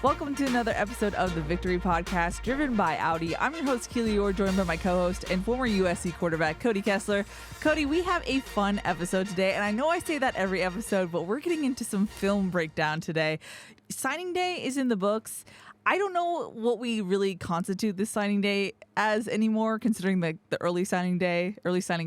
Welcome to another episode of the Victory Podcast, driven by Audi. I'm your host, Keely, Eure, joined by my co-host and former USC quarterback, Cody Kessler. Cody, we have a fun episode today, and I know I say that every episode, but we're getting into some film breakdown today. Signing day is in the books. I don't know what we really constitute this signing day as anymore, considering the early signing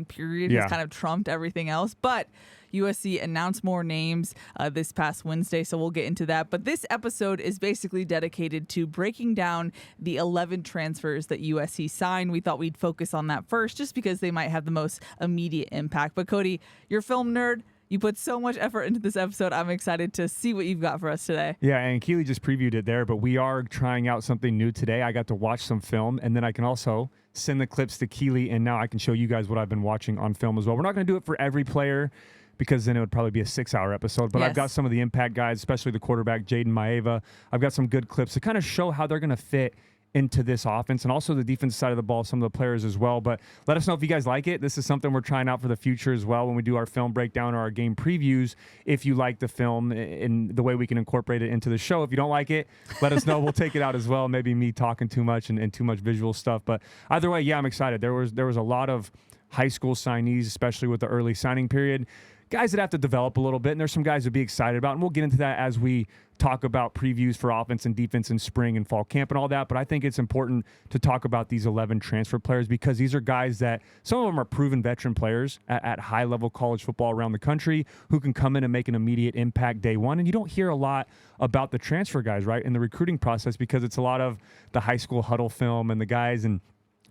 period has kind of trumped everything else, but USC announced more names this past Wednesday, so we'll get into that. But this episode is basically dedicated to breaking down the 11 transfers that USC signed. We thought we'd focus on that first, just because they might have the most immediate impact. But Cody, you're a film nerd. You put so much effort into this episode. I'm excited to see what you've got for us today. Yeah, and Keely just previewed it there, but we are trying out something new today. I got to watch some film, and then I can also send the clips to Keely, and now I can show you guys what I've been watching on film as well. We're not going to do it for every player, because then it would probably be a 6-hour episode. But yes, I've got some of the impact guys, especially the quarterback, Jaden, Maia. I've got some good clips to kind of show how they're going to fit into this offense, and also the defensive side of the ball, some of the players as well. But let us know if you guys like it. This is something we're trying out for the future as well when we do our film breakdown or our game previews. If you like the film and the way we can incorporate it into the show. If you don't like it, let us know. We'll take it out as well. Maybe me talking too much and too much visual stuff. But either way, yeah, I'm excited. There was a lot of high school signees, especially with the early signing period. Guys that have to develop a little bit, and there's some guys to be excited about, and we'll get into that as we talk about previews for offense and defense in spring and fall camp and all that. But I think it's important to talk about these 11 transfer players, because these are guys that some of them are proven veteran players at high-level college football around the country who can come in and make an immediate impact day one. And you don't hear a lot about the transfer guys, right, in the recruiting process, because it's a lot of the high school huddle film and the guys, and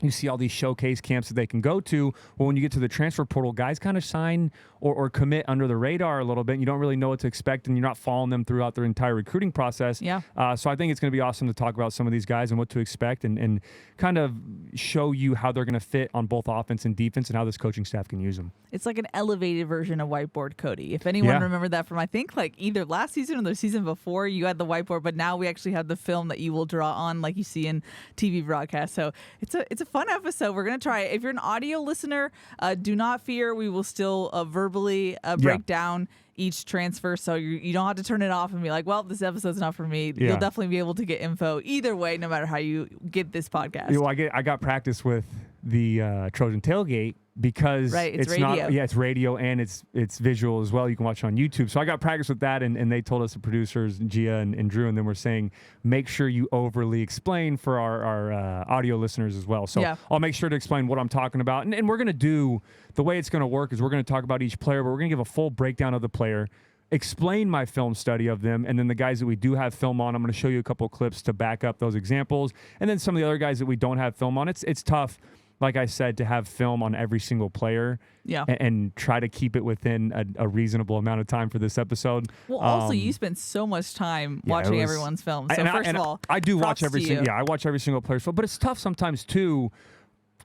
you see all these showcase camps that they can go to. Well, when you get to the transfer portal, guys kind of sign or commit under the radar a little bit. And you don't really know what to expect, and you're not following them throughout their entire recruiting process. Yeah. So I think it's going to be awesome to talk about some of these guys and what to expect, and kind of show you how they're going to fit on both offense and defense and how this coaching staff can use them. It's like an elevated version of Whiteboard Cody. If anyone remembered that from, I think, like either last season or the season before, you had the whiteboard, but now we actually have the film that you will draw on like you see in TV broadcasts. So it's a fun episode. We're going to try it. If you're an audio listener, do not fear. We will still verbally break down each transfer, so you don't have to turn it off and be like, well, this episode's not for me. You'll definitely be able to get info either way, no matter how you get this podcast. Well, I got practice with the Trojan tailgate, because it's radio. It's radio and it's visual as well. You can watch it on YouTube. So I got practice with that, and they told us, the producers, Gia and Drew, and then we're saying, make sure you overly explain for our audio listeners as well. So I'll make sure to explain what I'm talking about. And we're going to do, the way it's going to work is we're going to talk about each player, but we're going to give a full breakdown of the player, explain my film study of them, and then the guys that we do have film on, I'm going to show you a couple of clips to back up those examples. And then some of the other guys that we don't have film on. It's tough, like I said, to have film on every single player and try to keep it within a reasonable amount of time for this episode. Well, also, you spent so much time watching everyone's film. So first of all, I do watch every single I watch every single player's film, but it's tough sometimes too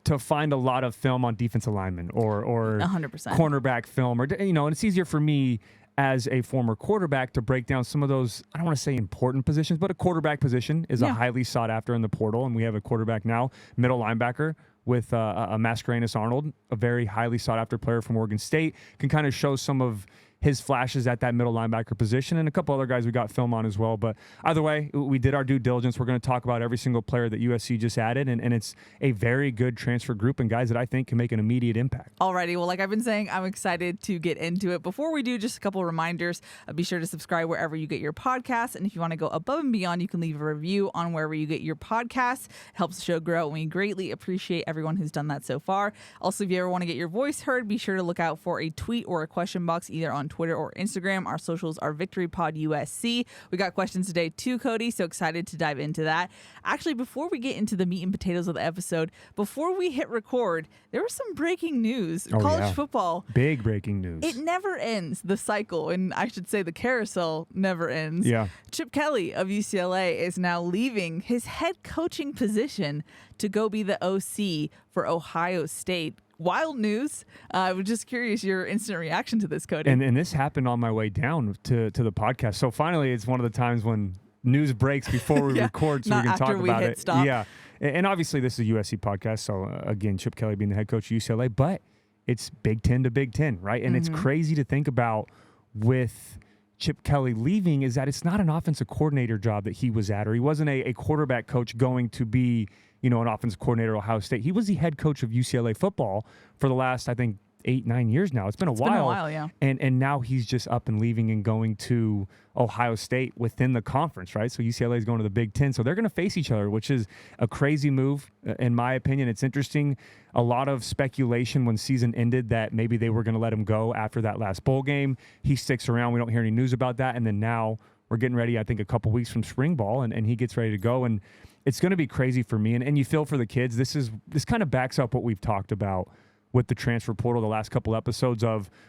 to find a lot of film on defensive linemen or 100% cornerback film, or and it's easier for me as a former quarterback to break down some of those, I don't want to say important positions, but a quarterback position is a highly sought after in the portal, and we have a quarterback now, middle linebacker, with a Mascarenas Arnold, a very highly sought after player from Oregon State, can kind of show some of his flashes at that middle linebacker position, and a couple other guys we got film on as well. But either way, we did our due diligence. We're going to talk about every single player that USC just added, and it's a very good transfer group and guys that I think can make an immediate impact. Alrighty, well, like I've been saying, I'm excited to get into it. Before we do, just a couple reminders. Be sure to subscribe wherever you get your podcasts, and if you want to go above and beyond, you can leave a review on wherever you get your podcasts. It helps the show grow, and we greatly appreciate everyone who's done that so far. Also, if you ever want to get your voice heard, be sure to look out for a tweet or a question box either on Twitter or Instagram. Our socials are VictoryPodUSC. We got questions today too, Cody, so excited to dive into that. Actually, before we get into the meat and potatoes of the episode, before we hit record, there was some breaking news. College football. Big breaking news. It never ends, the cycle, and I should say the carousel never ends. Yeah. Chip Kelly of UCLA is now leaving his head coaching position to go be the OC for Ohio State. Wild news. I was just curious your instant reaction to this, Cody. And this happened on my way down to the podcast. So finally, it's one of the times when news breaks before we record, so we can talk about it. Stop. Yeah. And obviously, this is a USC podcast. So again, Chip Kelly being the head coach of UCLA, but it's Big Ten to Big Ten, right? And it's crazy to think about with Chip Kelly leaving is that it's not an offensive coordinator job that he was at, or he wasn't a quarterback coach going to be, an offensive coordinator at Ohio State. He was the head coach of UCLA football for the last, I think, 8-9 years now. It's been a while. Yeah. And now he's just up and leaving and going to Ohio State within the conference, right? So UCLA is going to the Big Ten. So they're going to face each other, which is a crazy move, in my opinion. It's interesting. A lot of speculation when season ended that maybe they were going to let him go after that last bowl game. He sticks around. We don't hear any news about that. And then now we're getting ready, I think, a couple weeks from spring ball, and he gets ready to go. And it's going to be crazy for me. And you feel for the kids. This kind of backs up what we've talked about with the transfer portal the last couple episodes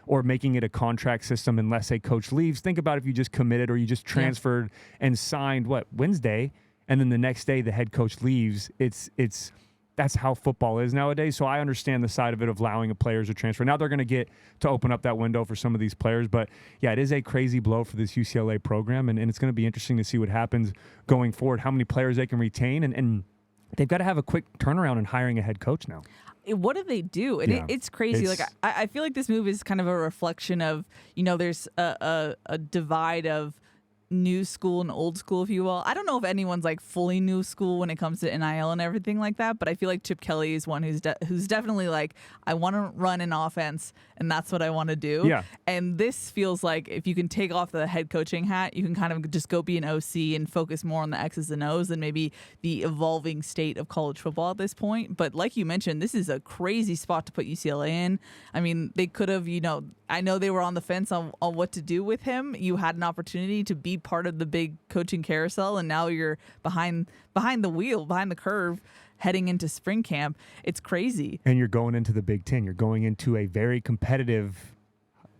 or making it a contract system unless a coach leaves. Think about if you just committed or you just transferred and signed Wednesday, and then the next day the head coach leaves. That's how football is nowadays. So I understand the side of it of allowing a players to transfer. Now they're going to get to open up that window for some of these players. But yeah, it is a crazy blow for this UCLA program, and it's going to be interesting to see what happens going forward, how many players they can retain, and they've got to have a quick turnaround in hiring a head coach now. What do they do? And it's crazy. I feel like this move is kind of a reflection of, there's a divide of new school and old school, if you will. I don't know if anyone's like fully new school when it comes to NIL and everything like that, but I feel like Chip Kelly is one who's definitely like, I want to run an offense and that's what I want to do. Yeah. And this feels like if you can take off the head coaching hat, you can kind of just go be an OC and focus more on the X's and O's than maybe the evolving state of college football at this point. But like you mentioned, this is a crazy spot to put UCLA in. I mean, they could have, I know they were on the fence on what to do with him. You had an opportunity to be part of the big coaching carousel, and now you're behind the wheel, behind the curve, heading into spring camp. It's crazy. And you're going into the Big Ten. You're going into a very competitive,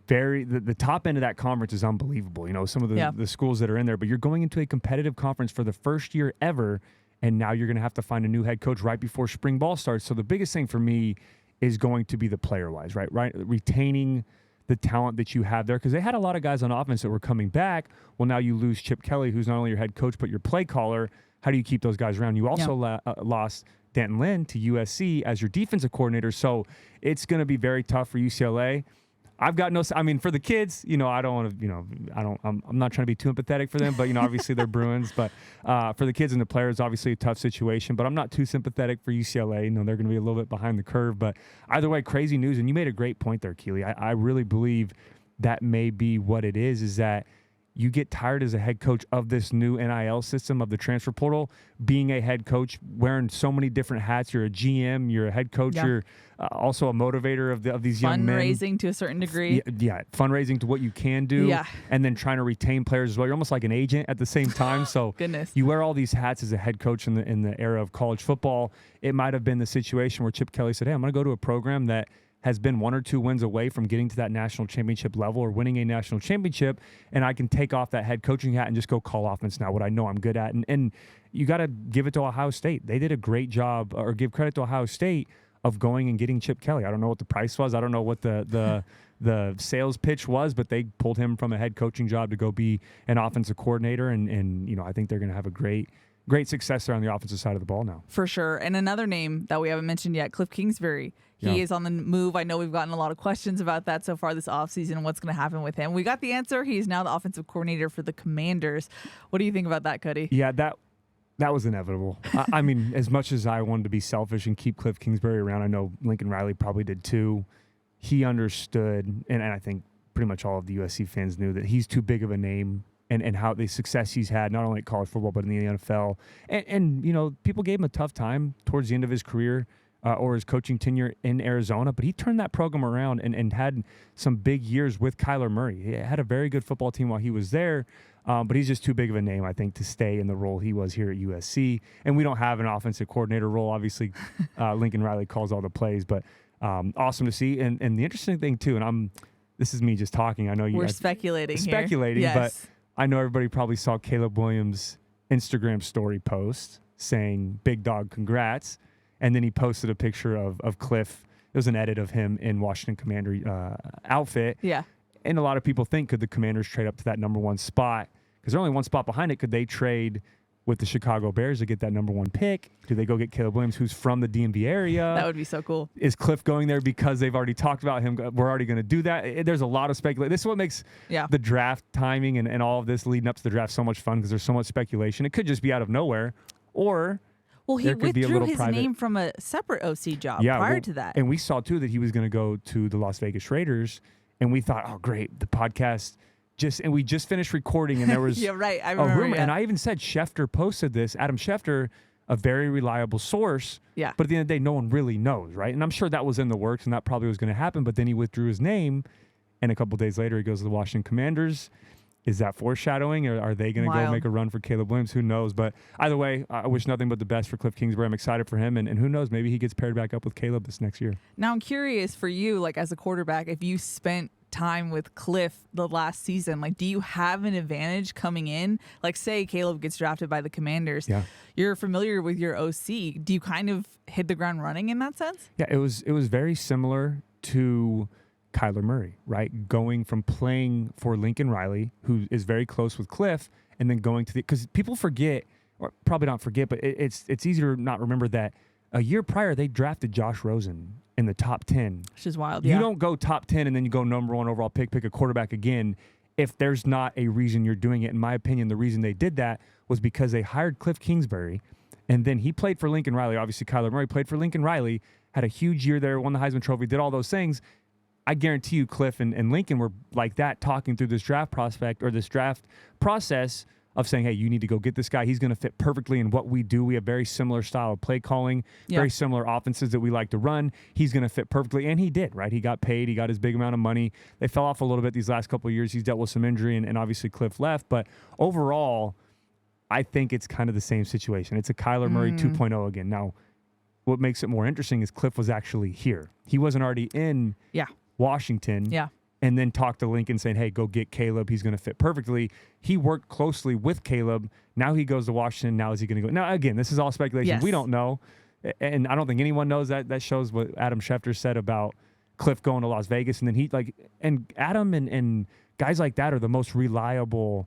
the top end of that conference is unbelievable. Some of the schools that are in there, but you're going into a competitive conference for the first year ever, and now you're going to have to find a new head coach right before spring ball starts. So the biggest thing for me is going to be the player-wise, right? Retaining the talent that you have there, because they had a lot of guys on offense that were coming back. Well, now you lose Chip Kelly, who's not only your head coach but your play caller. How do you keep those guys around? You also lost Danton Lynn to USC as your defensive coordinator, so it's going to be very tough for UCLA. I've got for the kids, I don't want to, I'm not trying to be too empathetic for them, but, obviously they're Bruins. But for the kids and the players, obviously a tough situation. But I'm not too sympathetic for UCLA. They're going to be a little bit behind the curve. But either way, crazy news. And you made a great point there, Keely. I really believe that may be what it is that you get tired as a head coach of this new NIL system of the transfer portal, being a head coach, wearing so many different hats. You're a GM, you're a head coach, you're also a motivator of these young men. Fundraising to a certain degree. Yeah, fundraising to what you can do, and then trying to retain players as well. You're almost like an agent at the same time. So Goodness. You wear all these hats as a head coach in the era of college football. It might have been the situation where Chip Kelly said, hey, I'm going to go to a program that has been 1 or 2 wins away from getting to that national championship level or winning a national championship, and I can take off that head coaching hat and just go call offense now, what I know I'm good at. And you got to give it to Ohio State. They did a great job, or give credit to Ohio State, of going and getting Chip Kelly. I don't know what the price was. I don't know what the sales pitch was, but they pulled him from a head coaching job to go be an offensive coordinator, and I think they're going to have a great success there on the offensive side of the ball now. For sure. And another name that we haven't mentioned yet, Cliff Kingsbury. He is on the move. I know we've gotten a lot of questions about that so far this offseason and what's going to happen with him. We got the answer. He's now the offensive coordinator for the Commanders. What do you think about that, Cody? Yeah, that was inevitable. I mean, as much as I wanted to be selfish and keep Cliff Kingsbury around, I know Lincoln Riley probably did too. He understood, and I think pretty much all of the USC fans knew that he's too big of a name. And how the success he's had, not only at college football, but in the NFL. And people gave him a tough time towards the end of his career or his coaching tenure in Arizona, but he turned that program around and had some big years with Kyler Murray. He had a very good football team while he was there, but he's just too big of a name, I think, to stay in the role he was here at USC. And we don't have an offensive coordinator role. Obviously, Lincoln Riley calls all the plays, but awesome to see. And the interesting thing, too, and this is me just talking. I know we're speculating here. Yes. But I know everybody probably saw Caleb Williams' Instagram story post saying, big dog, congrats. And then he posted a picture of Cliff. It was an edit of him in Washington Commander outfit. Yeah. And a lot of people think, could the Commanders trade up to that number 1 spot? Because they're only 1 spot behind it. Could they trade with the Chicago Bears to get that number 1 pick? Do they go get Caleb Williams, who's from the DMV area? That would be so cool. Is Cliff going there because they've already talked about him? We're already going to do that. There's a lot of speculation. This is what makes the draft timing and all of this leading up to the draft so much fun, because there's so much speculation. It could just be out of nowhere, or he withdrew his name from a separate OC job prior to that. And we saw, too, that he was going to go to the Las Vegas Raiders, and we thought, oh, great, the podcast we just finished recording, and there was I remember, a rumor. And I even said Schefter posted this. Adam Schefter, a very reliable source. Yeah. But at the end of the day, no one really knows, right? And I'm sure that was in the works, and that probably was going to happen. But then he withdrew his name, and a couple days later, he goes to the Washington Commanders. Is that foreshadowing, or are they going to go make a run for Caleb Williams? Who knows? But either way, I wish nothing but the best for Cliff Kingsbury. I'm excited for him, and who knows? Maybe he gets paired back up with Caleb this next year. Now, I'm curious for you, like as a quarterback, if you spent time with Cliff the last season, like do you have an advantage coming in? Like say Caleb gets drafted by the Commanders. Yeah. You're familiar with your OC. Do you kind of hit the ground running in that sense? Yeah, it was very similar to Kyler Murray, right? Going from playing for Lincoln Riley, who is very close with Cliff, and then going to because people forget, or probably not forget, but it's easier to not remember that a year prior they drafted Josh Rosen in the top 10. Which is wild. You don't go top 10 and then you go number 1 overall pick a quarterback again if there's not a reason you're doing it. In my opinion, the reason they did that was because they hired Cliff Kingsbury, and then he played for Lincoln Riley. Obviously, Kyler Murray played for Lincoln Riley, had a huge year there, won the Heisman Trophy, did all those things. I guarantee you Cliff and Lincoln were like that, talking through this draft prospect or this draft process of saying, hey, you need to go get this guy. He's going to fit perfectly in what we do. We have very similar style of play calling, very similar offenses that we like to run. He's going to fit perfectly, and he did, right? He got paid. He got his big amount of money. They fell off a little bit these last couple of years. He's dealt with some injury, and obviously Cliff left. But overall, I think it's kind of the same situation. It's a Kyler Murray 2.0 again. Now, what makes it more interesting is Cliff was actually here. He wasn't already in Washington. Yeah. And then talk to Lincoln saying, hey, go get Caleb. He's going to fit perfectly. He worked closely with Caleb. Now he goes to Washington. Now is he going to go? Now, again, this is all speculation. Yes. We don't know. And I don't think anyone knows that. That shows what Adam Schefter said about Cliff going to Las Vegas. And then and Adam and guys like that are the most reliable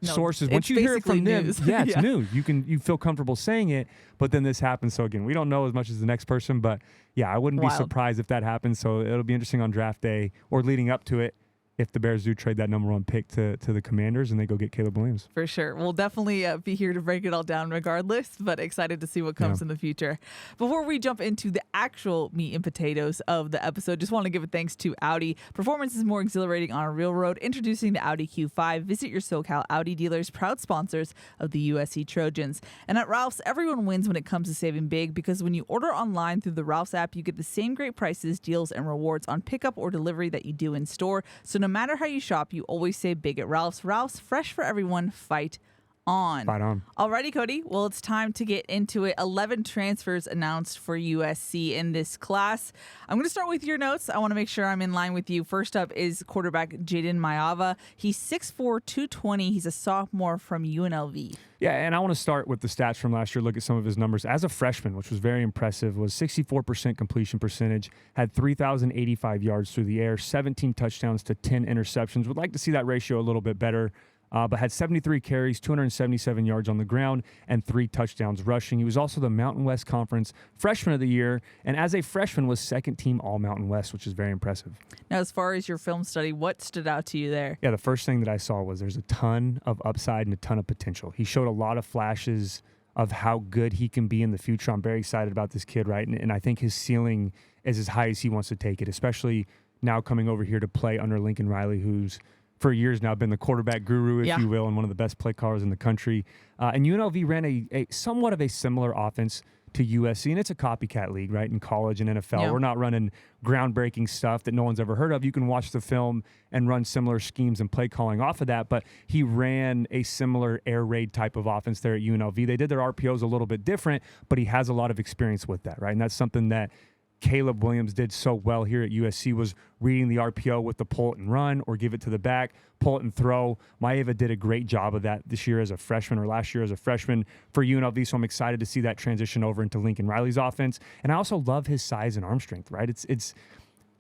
sources. Once you hear it from them, news. It's news. You feel comfortable saying it, but then this happens. So again, we don't know as much as the next person, but I wouldn't be surprised if that happens. So it'll be interesting on draft day or leading up to it if the Bears do trade that number 1 pick to the Commanders and they go get Caleb Williams. For sure. We'll definitely be here to break it all down regardless, but excited to see what comes in the future. Before we jump into the actual meat and potatoes of the episode, just want to give a thanks to Audi. Performance is more exhilarating on a real road. Introducing the Audi Q5. Visit your SoCal Audi dealers, proud sponsors of the USC Trojans. And at Ralph's, everyone wins when it comes to saving big, because when you order online through the Ralph's app, you get the same great prices, deals, and rewards on pickup or delivery that you do in store. So no matter how you shop, you always save big at Ralph's. Ralph's, fresh for everyone. Fight on. Fight on. Alrighty, Cody. Well, it's time to get into it. 11 transfers announced for USC in this class. I'm going to start with your notes. I want to make sure I'm in line with you. First up is quarterback Jaden Maia. He's 6'4", 220. He's a sophomore from UNLV. Yeah, and I want to start with the stats from last year, look at some of his numbers. As a freshman, which was very impressive, was 64% completion percentage, had 3,085 yards through the air, 17 touchdowns to 10 interceptions. Would like to see that ratio a little bit better, but had 73 carries, 277 yards on the ground, and 3 touchdowns rushing. He was also the Mountain West Conference Freshman of the Year, and as a freshman was second-team All-Mountain West, which is very impressive. Now, as far as your film study, what stood out to you there? Yeah, the first thing that I saw was there's a ton of upside and a ton of potential. He showed a lot of flashes of how good he can be in the future. I'm very excited about this kid, right? And I think his ceiling is as high as he wants to take it, especially now coming over here to play under Lincoln Riley, who's for years now been the quarterback guru, if you will, and one of the best play callers in the country. And UNLV ran a somewhat of a similar offense to USC, and it's a copycat league, right, in college and NFL. Yeah. We're not running groundbreaking stuff that no one's ever heard of. You can watch the film and run similar schemes and play calling off of that, but he ran a similar air raid type of offense there at UNLV. They did their RPOs a little bit different, but he has a lot of experience with that, right? And that's something that Caleb Williams did so well here at USC, was reading the RPO with the pull it and run or give it to the back, pull it and throw. Maia did a great job of that this year as a freshman, or last year as a freshman for UNLV, so I'm excited to see that transition over into Lincoln Riley's offense. And I also love his size and arm strength, right? It's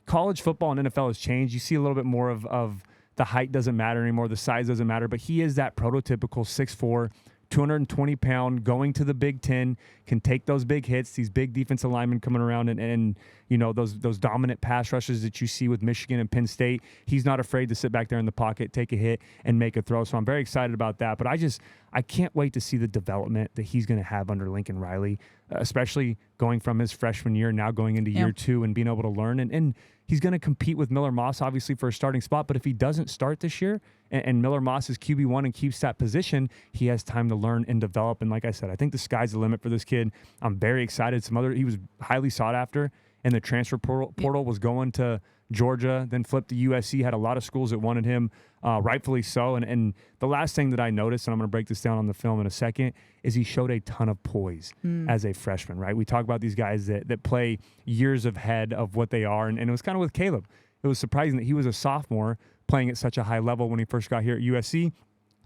college football and NFL has changed. You see a little bit more of the height doesn't matter anymore, the size doesn't matter, but he is that prototypical 6'4", 220-pound, going to the Big Ten, can take those big hits, these big defensive linemen coming around, and you know, those dominant pass rushes that you see with Michigan and Penn State. He's not afraid to sit back there in the pocket, take a hit, and make a throw. So I'm very excited about that. But I can't wait to see the development that he's going to have under Lincoln Riley, especially going from his freshman year, now going into year 2 and being able to learn. And he's going to compete with Miller Moss, obviously, for a starting spot. But if he doesn't start this year and Miller Moss is QB1 and keeps that position, he has time to learn and develop. And like I said, I think the sky's the limit for this kid. I'm very excited. He was highly sought after, and the transfer portal was going to Georgia, then flipped to USC, had a lot of schools that wanted him, rightfully so. And the last thing that I noticed, and I'm going to break this down on the film in a second, is he showed a ton of poise as a freshman, right? We talk about these guys that play years ahead of what they are, and it was kind of with Caleb. It was surprising that he was a sophomore playing at such a high level when he first got here at USC,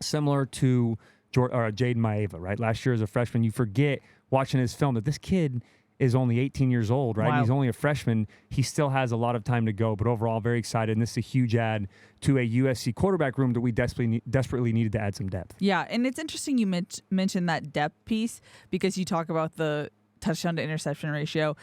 similar to Jaden Maia, right? Last year as a freshman, you forget watching his film that this kid is only 18 years old, right? Wow. He's only a freshman. He still has a lot of time to go, but overall, very excited. And this is a huge add to a USC quarterback room that we desperately needed to add some depth. Yeah, and it's interesting you mentioned that depth piece because you talk about the touchdown to interception ratio.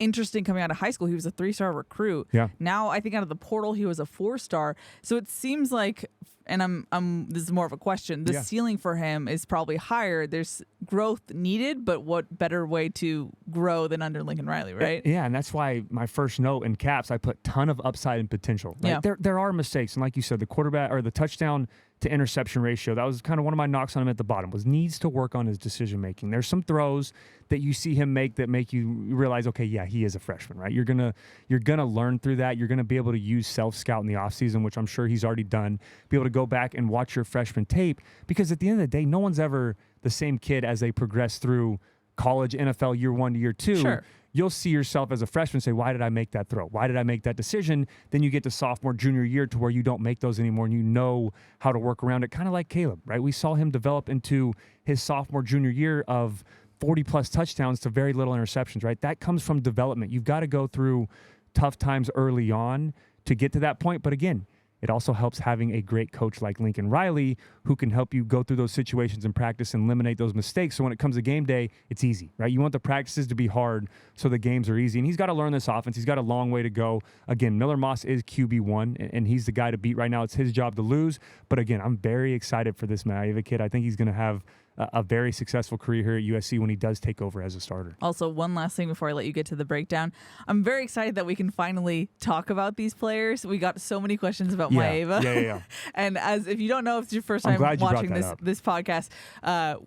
Interesting, coming out of high school, he was a 3-star recruit. Yeah. Now, I think out of the portal, he was a 4-star. So it seems like, and this is more of a question, the ceiling for him is probably higher. There's growth needed, but what better way to grow than under Lincoln Riley, right? Yeah, and that's why my first note in caps, I put ton of upside and potential. Like, there are mistakes, and like you said, the quarterback or the touchdown to interception ratio, that was kind of one of my knocks on him at the bottom, was needs to work on his decision making. There's some throws that you see him make that make you realize, okay, yeah, he is a freshman, right? You're gonna learn through that. You're gonna be able to use self-scout in the offseason, which I'm sure he's already done, be able to go back and watch your freshman tape, because at the end of the day, no one's ever the same kid as they progress through college, NFL, year 1 to year 2. Sure. You'll see yourself as a freshman and say, why did I make that throw? Why did I make that decision? Then you get to sophomore, junior year to where you don't make those anymore and you know how to work around it, kind of like Caleb, right? We saw him develop into his sophomore, junior year of 40-plus touchdowns to very little interceptions, right? That comes from development. You've got to go through tough times early on to get to that point. But again, it also helps having a great coach like Lincoln Riley who can help you go through those situations in practice and eliminate those mistakes. So when it comes to game day, it's easy, right? You want the practices to be hard so the games are easy. And he's got to learn this offense. He's got a long way to go. Again, Miller Moss is QB1, and he's the guy to beat right now. It's his job to lose. But again, I'm very excited for this Maia kid. I think he's going to have a very successful career here at USC when he does take over as a starter. Also, one last thing before I let you get to the breakdown. I'm very excited that we can finally talk about these players. We got so many questions about Maia. Yeah. And as if you don't know if it's your first time watching this podcast,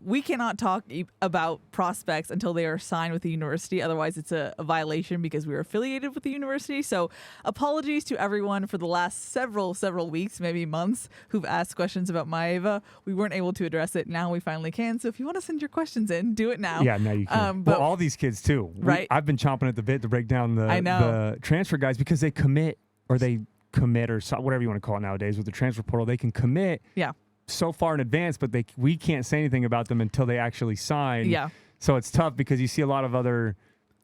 we cannot talk about prospects until they are signed with the university. Otherwise, it's a violation because we are affiliated with the university. So apologies to everyone for the last several weeks, maybe months, who've asked questions about Maia. We weren't able to address it. Now we finally can. So if you want to send your questions in, do it now. Yeah, now you can. But all these kids too. Right. I've been chomping at the bit to break down the transfer guys because they commit or whatever you want to call it nowadays with the transfer portal. They can commit so far in advance, but we can't say anything about them until they actually sign. Yeah. So it's tough because you see a lot of other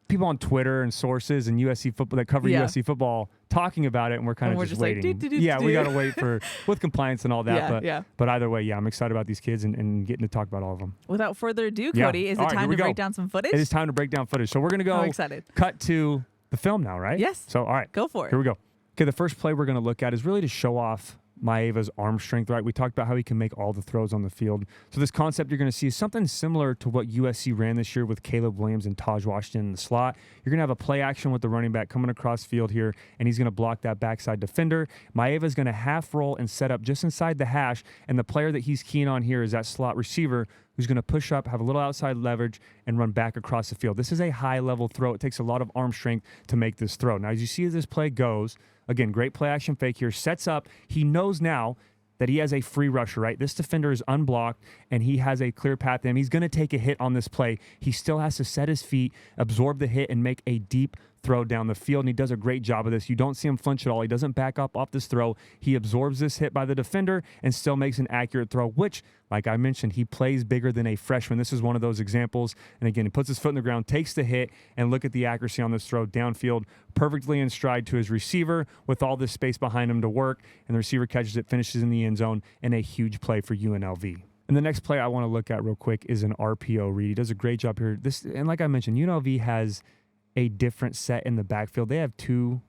people on Twitter and sources and USC football that cover USC football talking about it, and we're kind of just waiting. Like, we got to wait with compliance and all that. But either way, I'm excited about these kids and getting to talk about all of them. Without further ado, Cody, is it time to break down some footage? It is time to break down footage. So we're going to go cut to the film now, right? Yes. So, all right. Go for it. Here we go. Okay, the first play we're going to look at is really to show off Maia's arm strength, right? We talked about how he can make all the throws on the field. So this concept you're going to see is something similar to what USC ran this year with Caleb Williams and Taj Washington in the slot. You're going to have a play action with the running back coming across field here, and he's going to block that backside defender. Maia is going to half roll and set up just inside the hash, and the player that he's keen on here is that slot receiver who's going to push up, have a little outside leverage, and run back across the field. This is a high-level throw. It takes a lot of arm strength to make this throw. Now, as you see as this play goes, again, great play action fake here. Sets up. He knows now that he has a free rusher, right? This defender is unblocked, and he has a clear path to him. He's going to take a hit on this play. He still has to set his feet, absorb the hit, and make a deep throw down the field, and he does a great job of this. You don't see him flinch at all. He doesn't back up off this throw. He absorbs this hit by the defender and still makes an accurate throw, which, like I mentioned, he plays bigger than a freshman. This is one of those examples. And again, he puts his foot in the ground, takes the hit, and look at the accuracy on this throw downfield, perfectly in stride to his receiver with all this space behind him to work, and the receiver catches it, finishes in the end zone, and a huge play for UNLV. And the next play I want to look at real quick is an RPO read. He does a great job here. And like I mentioned, UNLV has a different set in the backfield. They have two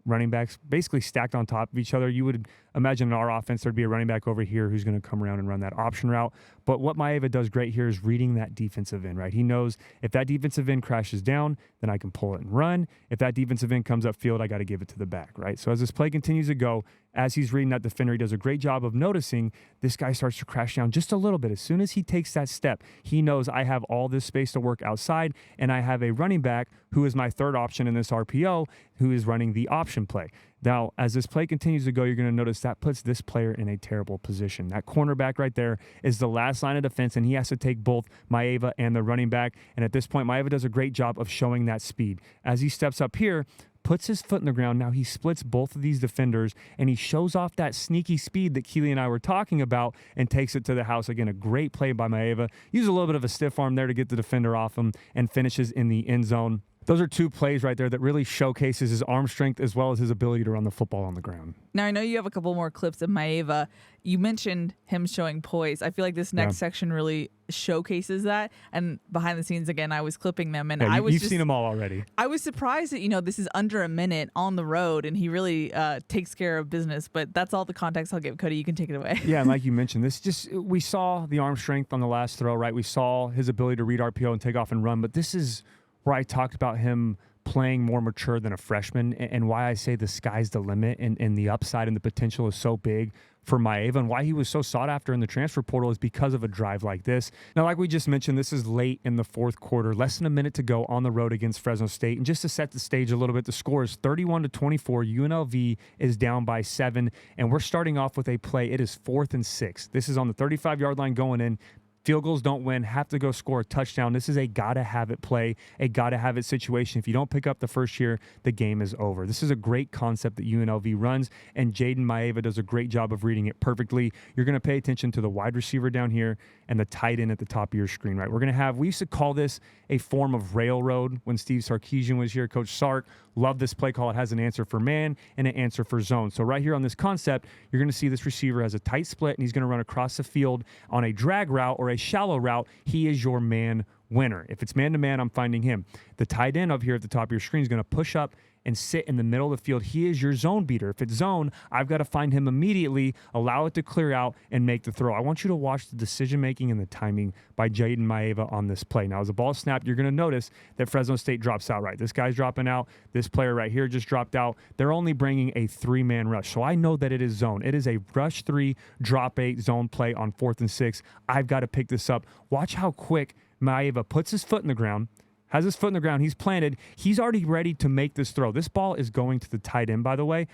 running backs basically stacked on top of each other. You would imagine in our offense there'd be a running back over here who's going to come around and run that option route. But what Maia does great here is reading that defensive end, right? He knows if that defensive end crashes down, then I can pull it and run. If that defensive end comes upfield, I got to give it to the back, right? So as this play continues to go, as he's reading that defender, he does a great job of noticing this guy starts to crash down just a little bit. As soon as he takes that step, he knows I have all this space to work outside, and I have a running back who is my third option in this RPO who is running the option play. Now, as this play continues to go, you're going to notice that puts this player in a terrible position. That cornerback right there is the last line of defense, and he has to take both Maia and the running back. And at this point, Maia does a great job of showing that speed. As he steps up here, puts his foot in the ground. Now he splits both of these defenders, and he shows off that sneaky speed that Keely and I were talking about and takes it to the house. Again, a great play by Maia. Use a little bit of a stiff arm there to get the defender off him and finishes in the end zone. Those are two plays right there that really showcases his arm strength as well as his ability to run the football on the ground. Now, I know you have a couple more clips of Maia. You mentioned him showing poise. I feel like this next section really showcases that. And behind the scenes, again, I was clipping them. And you've seen them all already. I was surprised that, this is under a minute on the road, and he really takes care of business. But that's all the context I'll give. Cody, you can take it away. Yeah, and like you mentioned, we saw the arm strength on the last throw, right? We saw his ability to read RPO and take off and run. But this is where I talked about him playing more mature than a freshman, and why I say the sky's the limit and the upside and the potential is so big for Maia, and why he was so sought after in the transfer portal is because of a drive like this. Now, like we just mentioned, this is late in the fourth quarter, less than a minute to go on the road against Fresno State. And just to set the stage a little bit, the score is 31-24. UNLV is down by 7, and we're starting off with a play. It is 4th and 6. This is on the 35-yard line going in. Field goals don't win, have to go score a touchdown. This is a gotta-have-it play, a gotta-have-it situation. If you don't pick up the first year, the game is over. This is a great concept that UNLV runs, and Jaden Maia does a great job of reading it perfectly. You're going to pay attention to the wide receiver down here and the tight end at the top of your screen, right? We used to call this a form of railroad when Steve Sarkisian was here. Coach Sark loved this play call. It has an answer for man and an answer for zone. So right here on this concept, you're going to see this receiver has a tight split, and he's going to run across the field on a drag route or a shallow route. He is your man winner. If it's man-to-man, I'm finding him. The tight end up here at the top of your screen is going to push up and sit in the middle of the field. He is your zone beater. If it's zone, I've got to find him immediately, allow it to clear out, and make the throw. I want you to watch the decision-making and the timing by Jaden Maia on this play. Now, as the ball snapped, you're going to notice that Fresno State drops out, right? This guy's dropping out. This player right here just dropped out. They're only bringing a 3-man rush. So I know that it is zone. It is a rush 3, drop 8 zone play on 4th and 6. I've got to pick this up. Watch how quick Maia puts his foot in the ground, has his foot in the ground. He's planted. He's already ready to make this throw. This ball is going to the tight end, by the way.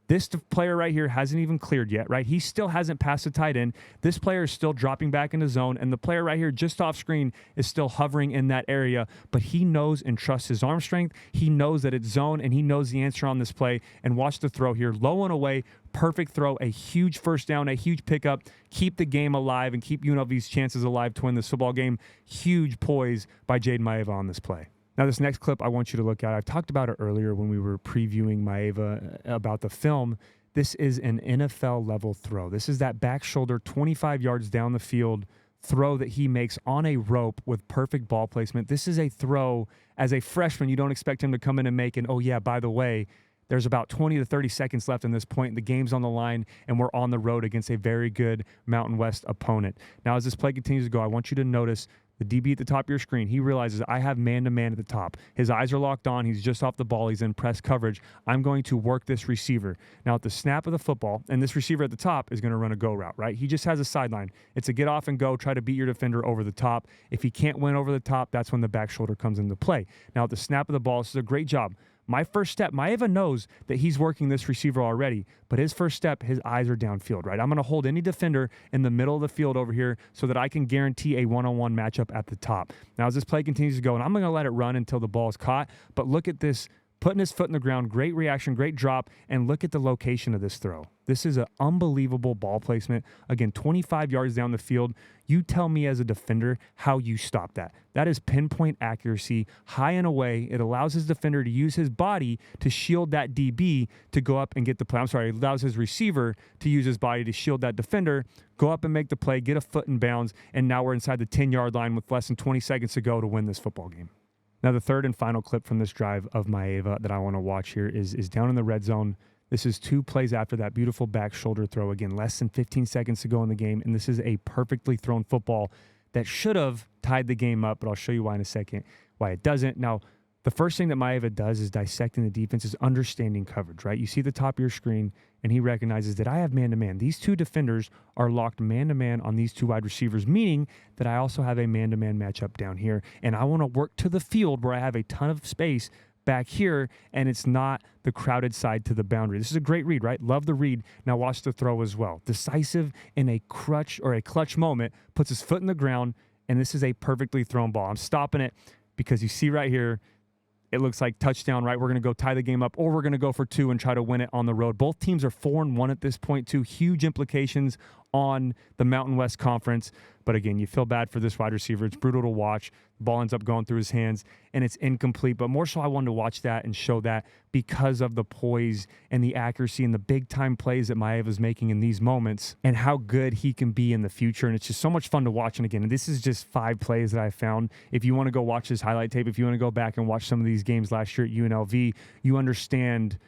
This player right here hasn't even cleared yet, right? He still hasn't passed the tight end. This player is still dropping back into zone, and the player right here just off screen is still hovering in that area, but he knows and trusts his arm strength. He knows that it's zone, and he knows the answer on this play. And watch the throw here. Low and away, perfect throw, a huge first down, a huge pickup. Keep the game alive and keep UNLV's chances alive to win this football game. Huge poise by Jaden Maia on this play. Now, this next clip I want you to look at, I talked about it earlier when we were previewing Maia about the film. This is an NFL-level throw. This is that back shoulder, 25 yards down the field throw that he makes on a rope with perfect ball placement. This is a throw, as a freshman, you don't expect him to come in and make, and oh yeah, by the way, there's about 20 to 30 seconds left in this point. The game's on the line, and we're on the road against a very good Mountain West opponent. Now, as this play continues to go, I want you to notice the DB at the top of your screen. He realizes I have man-to-man at the top. His eyes are locked on. He's just off the ball. He's in press coverage. I'm going to work this receiver. Now, at the snap of the football, and this receiver at the top is going to run a go route, right? He just has a sideline. It's a get off and go, try to beat your defender over the top. If he can't win over the top, that's when the back shoulder comes into play. Now, at the snap of the ball, this is a great job. My first step, Maia knows that he's working this receiver already, but his first step, his eyes are downfield, right? I'm going to hold any defender in the middle of the field over here so that I can guarantee a one-on-one matchup at the top. Now, as this play continues to go, and I'm going to let it run until the ball is caught, but look at this putting his foot in the ground, great reaction, great drop, and look at the location of this throw. This is an unbelievable ball placement. Again, 25 yards down the field. You tell me as a defender how you stop that. That is pinpoint accuracy, high and away. It allows his defender to use his body to shield that DB to go up and get the play. It allows his receiver to use his body to shield that defender, go up and make the play, get a foot in bounds, and now we're inside the 10-yard line with less than 20 seconds to go to win this football game. Now, the third and final clip from this drive of Maia that I want to watch here is down in the red zone. This is 2 plays after that beautiful back shoulder throw. Again, less than 15 seconds to go in the game, and this is a perfectly thrown football that should have tied the game up, but I'll show you why in a second, why it doesn't. Now, the first thing that Maia does is dissecting the defense, is understanding coverage, right? You see the top of your screen, and he recognizes that I have man-to-man. These 2 defenders are locked man-to-man on these 2 wide receivers, meaning that I also have a man-to-man matchup down here, and I want to work to the field where I have a ton of space back here, and it's not the crowded side to the boundary. This is a great read, right? Love the read. Now watch the throw as well. Decisive in a clutch moment, puts his foot in the ground, and this is a perfectly thrown ball. I'm stopping it because you see right here, it looks like touchdown, right? We're going to go tie the game up, or we're going to go for 2 and try to win it on the road. Both teams are 4-1 at this point, too. Huge implications on the Mountain West Conference. But again, you feel bad for this wide receiver. It's brutal to watch. The ball ends up going through his hands, and it's incomplete. But more so, I wanted to watch that and show that because of the poise and the accuracy and the big-time plays that Maia is making in these moments and how good he can be in the future. And it's just so much fun to watch. And again, this is just 5 plays that I found. If you want to go watch his highlight tape, if you want to go back and watch some of these games last year at UNLV, you understand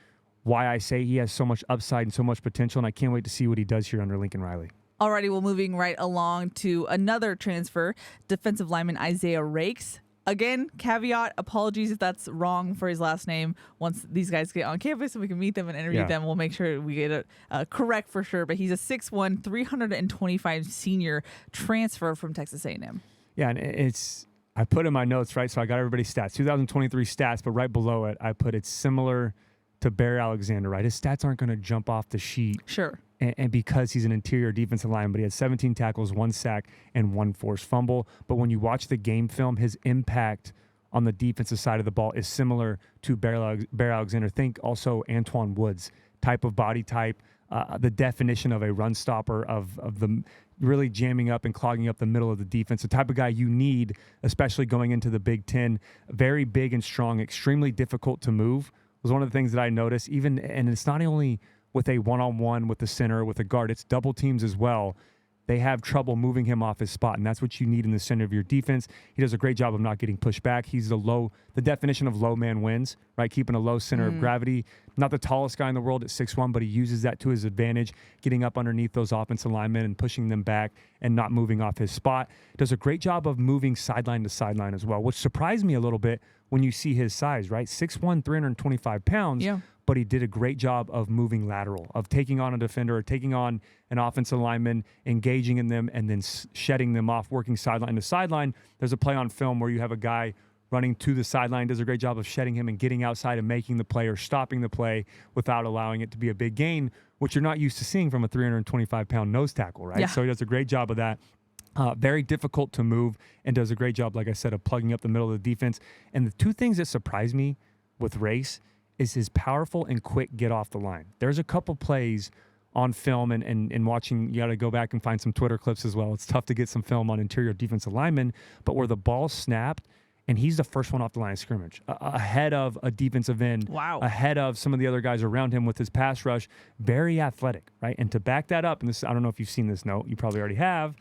why I say he has so much upside and so much potential, and I can't wait to see what he does here under Lincoln Riley. Alrighty, well, moving right along to another transfer, defensive lineman Isaiah Raikes. Again, caveat, apologies if that's wrong for his last name. Once these guys get on campus and we can meet them and interview them, we'll make sure we get it correct for sure. But he's a 6'1", 325 senior transfer from Texas A&M. Yeah, and I put in my notes, right? So I got everybody's stats, 2023 stats, but right below it, I put it's similar to Barry Alexander, right? His stats aren't going to jump off the sheet. Sure. And because he's an interior defensive lineman, but he had 17 tackles, 1 sack, and 1 forced fumble. But when you watch the game film, his impact on the defensive side of the ball is similar to Barry Alexander. Think also Antoine Woods type of body type, the definition of a run stopper, of the really jamming up and clogging up the middle of the defense, the type of guy you need, especially going into the Big Ten. Very big and strong, extremely difficult to move was one of the things that I noticed. And it's not only with a one-on-one with the center, with a guard, it's double teams as well. They have trouble moving him off his spot, and that's what you need in the center of your defense. He does a great job of not getting pushed back. He's the definition of low man wins, right? Keeping a low center of gravity. Not the tallest guy in the world at 6'1", but he uses that to his advantage, getting up underneath those offensive linemen and pushing them back and not moving off his spot. Does a great job of moving sideline to sideline as well, which surprised me a little bit when you see his size, right? 6'1", 325 pounds. Yeah. But he did a great job of moving lateral, of taking on a defender or taking on an offensive lineman, engaging in them, and then shedding them off, working sideline to sideline. There's a play on film where you have a guy running to the sideline, does a great job of shedding him and getting outside and making the play or stopping the play without allowing it to be a big gain, which you're not used to seeing from a 325-pound nose tackle, right? Yeah. So he does a great job of that. Very difficult to move and does a great job, like I said, of plugging up the middle of the defense. And the 2 things that surprised me with Raikes is his powerful and quick get off the line. There's a couple plays on film and watching, you got to go back and find some Twitter clips as well. It's tough to get some film on interior defensive linemen, but where the ball snapped and he's the first one off the line of scrimmage, ahead of a defensive end, ahead of some of the other guys around him with his pass rush, very athletic, right? And to back that up, and this, I don't know if you've seen this note, you probably already have,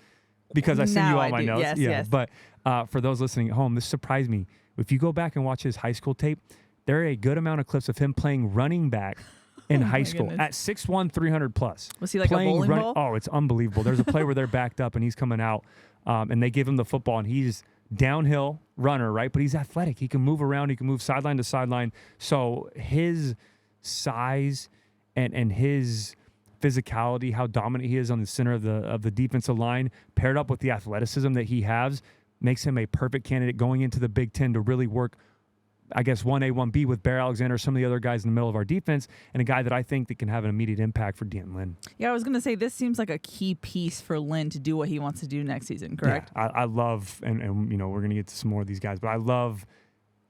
because I send you all my notes. Yes. But for those listening at home, this surprised me. If you go back and watch his high school tape, there are a good amount of clips of him playing running back in high school at 6'1", 300 plus. Was he like a bowling ball? Oh, it's unbelievable. There's a play where they're backed up and he's coming out and they give him the football and he's downhill runner, right? But he's athletic. He can move around. He can move sideline to sideline. So his size and his physicality, how dominant he is on the center of the defensive line, paired up with the athleticism that he has, makes him a perfect candidate going into the Big Ten to really work, I guess, 1A, 1B with Barry Alexander, some of the other guys in the middle of our defense, and a guy that I think that can have an immediate impact for D'Anton Lynn. Yeah, I was going to say, this seems like a key piece for Lynn to do what he wants to do next season, correct? Yeah, I love, and you know, we're going to get to some more of these guys, but I love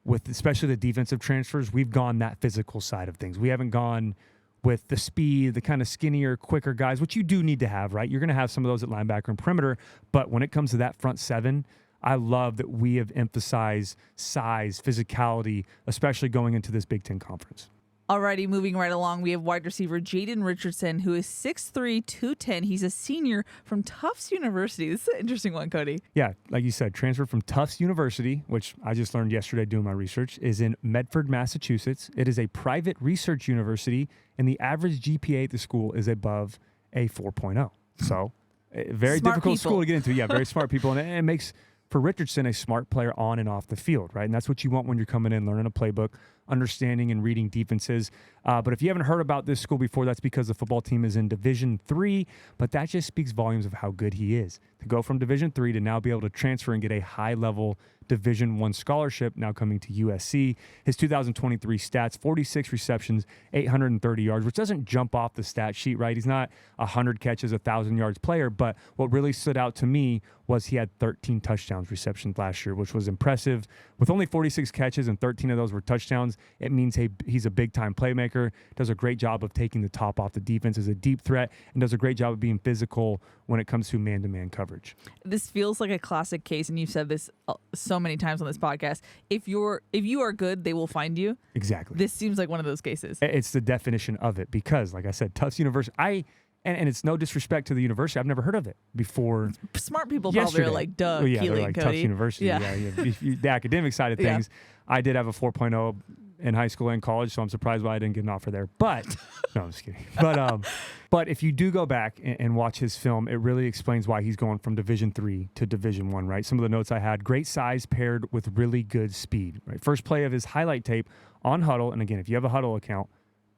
with especially the defensive transfers, we've gone that physical side of things. We haven't gone with the speed, the kind of skinnier, quicker guys, which you do need to have, right? You're going to have some of those at linebacker and perimeter. But when it comes to that front seven, I love that we have emphasized size, physicality, especially going into this Big Ten conference. Alrighty, moving right along, we have wide receiver Jaden Richardson, who is 6'3", 210. He's a senior from Tufts University. This is an interesting one, Cody. Yeah, like you said, transferred from Tufts University, which I just learned yesterday doing my research, is in Medford, Massachusetts. It is a private research university, and the average GPA at the school is above a 4.0. So, a very Smart difficult people. school to get into. Yeah, very smart people, and it makes for Richardson a smart player on and off the field, right? And that's what you want when you're coming in, learning a playbook, understanding and reading defenses. But if you haven't heard about this school before, that's because the football team is in Division III, but that just speaks volumes of how good he is. To go from Division III to now be able to transfer and get a high-level Division I scholarship, now coming to USC. His 2023 stats, 46 receptions, 830 yards, which doesn't jump off the stat sheet, right? He's not 100 catches, 1,000 yards player, but what really stood out to me was he had 13 touchdowns receptions last year, which was impressive. With only 46 catches and 13 of those were touchdowns, it means he's a big-time playmaker, does a great job of taking the top off the defense as a deep threat, and does a great job of being physical when it comes to man-to-man coverage. This feels like a classic case, and you've said this so many times on this podcast. If you are good, they will find you. Exactly. This seems like one of those cases. It's the definition of it because, like I said, Tufts University, and it's no disrespect to the university, I've never heard of it before. Smart people yesterday. probably are like, duh, Well, yeah, Keely they're and like Cody. Tufts University. Yeah. The academic side of things, I did have a 4.0 in high school and college, so I'm surprised why I didn't get an offer there. But, no, I'm just kidding. But if you do go back and watch his film, it really explains why he's going from Division III to Division I, right? Some of the notes I had, great size paired with really good speed, right? First play of his highlight tape on Huddle, and again, if you have a Huddle account,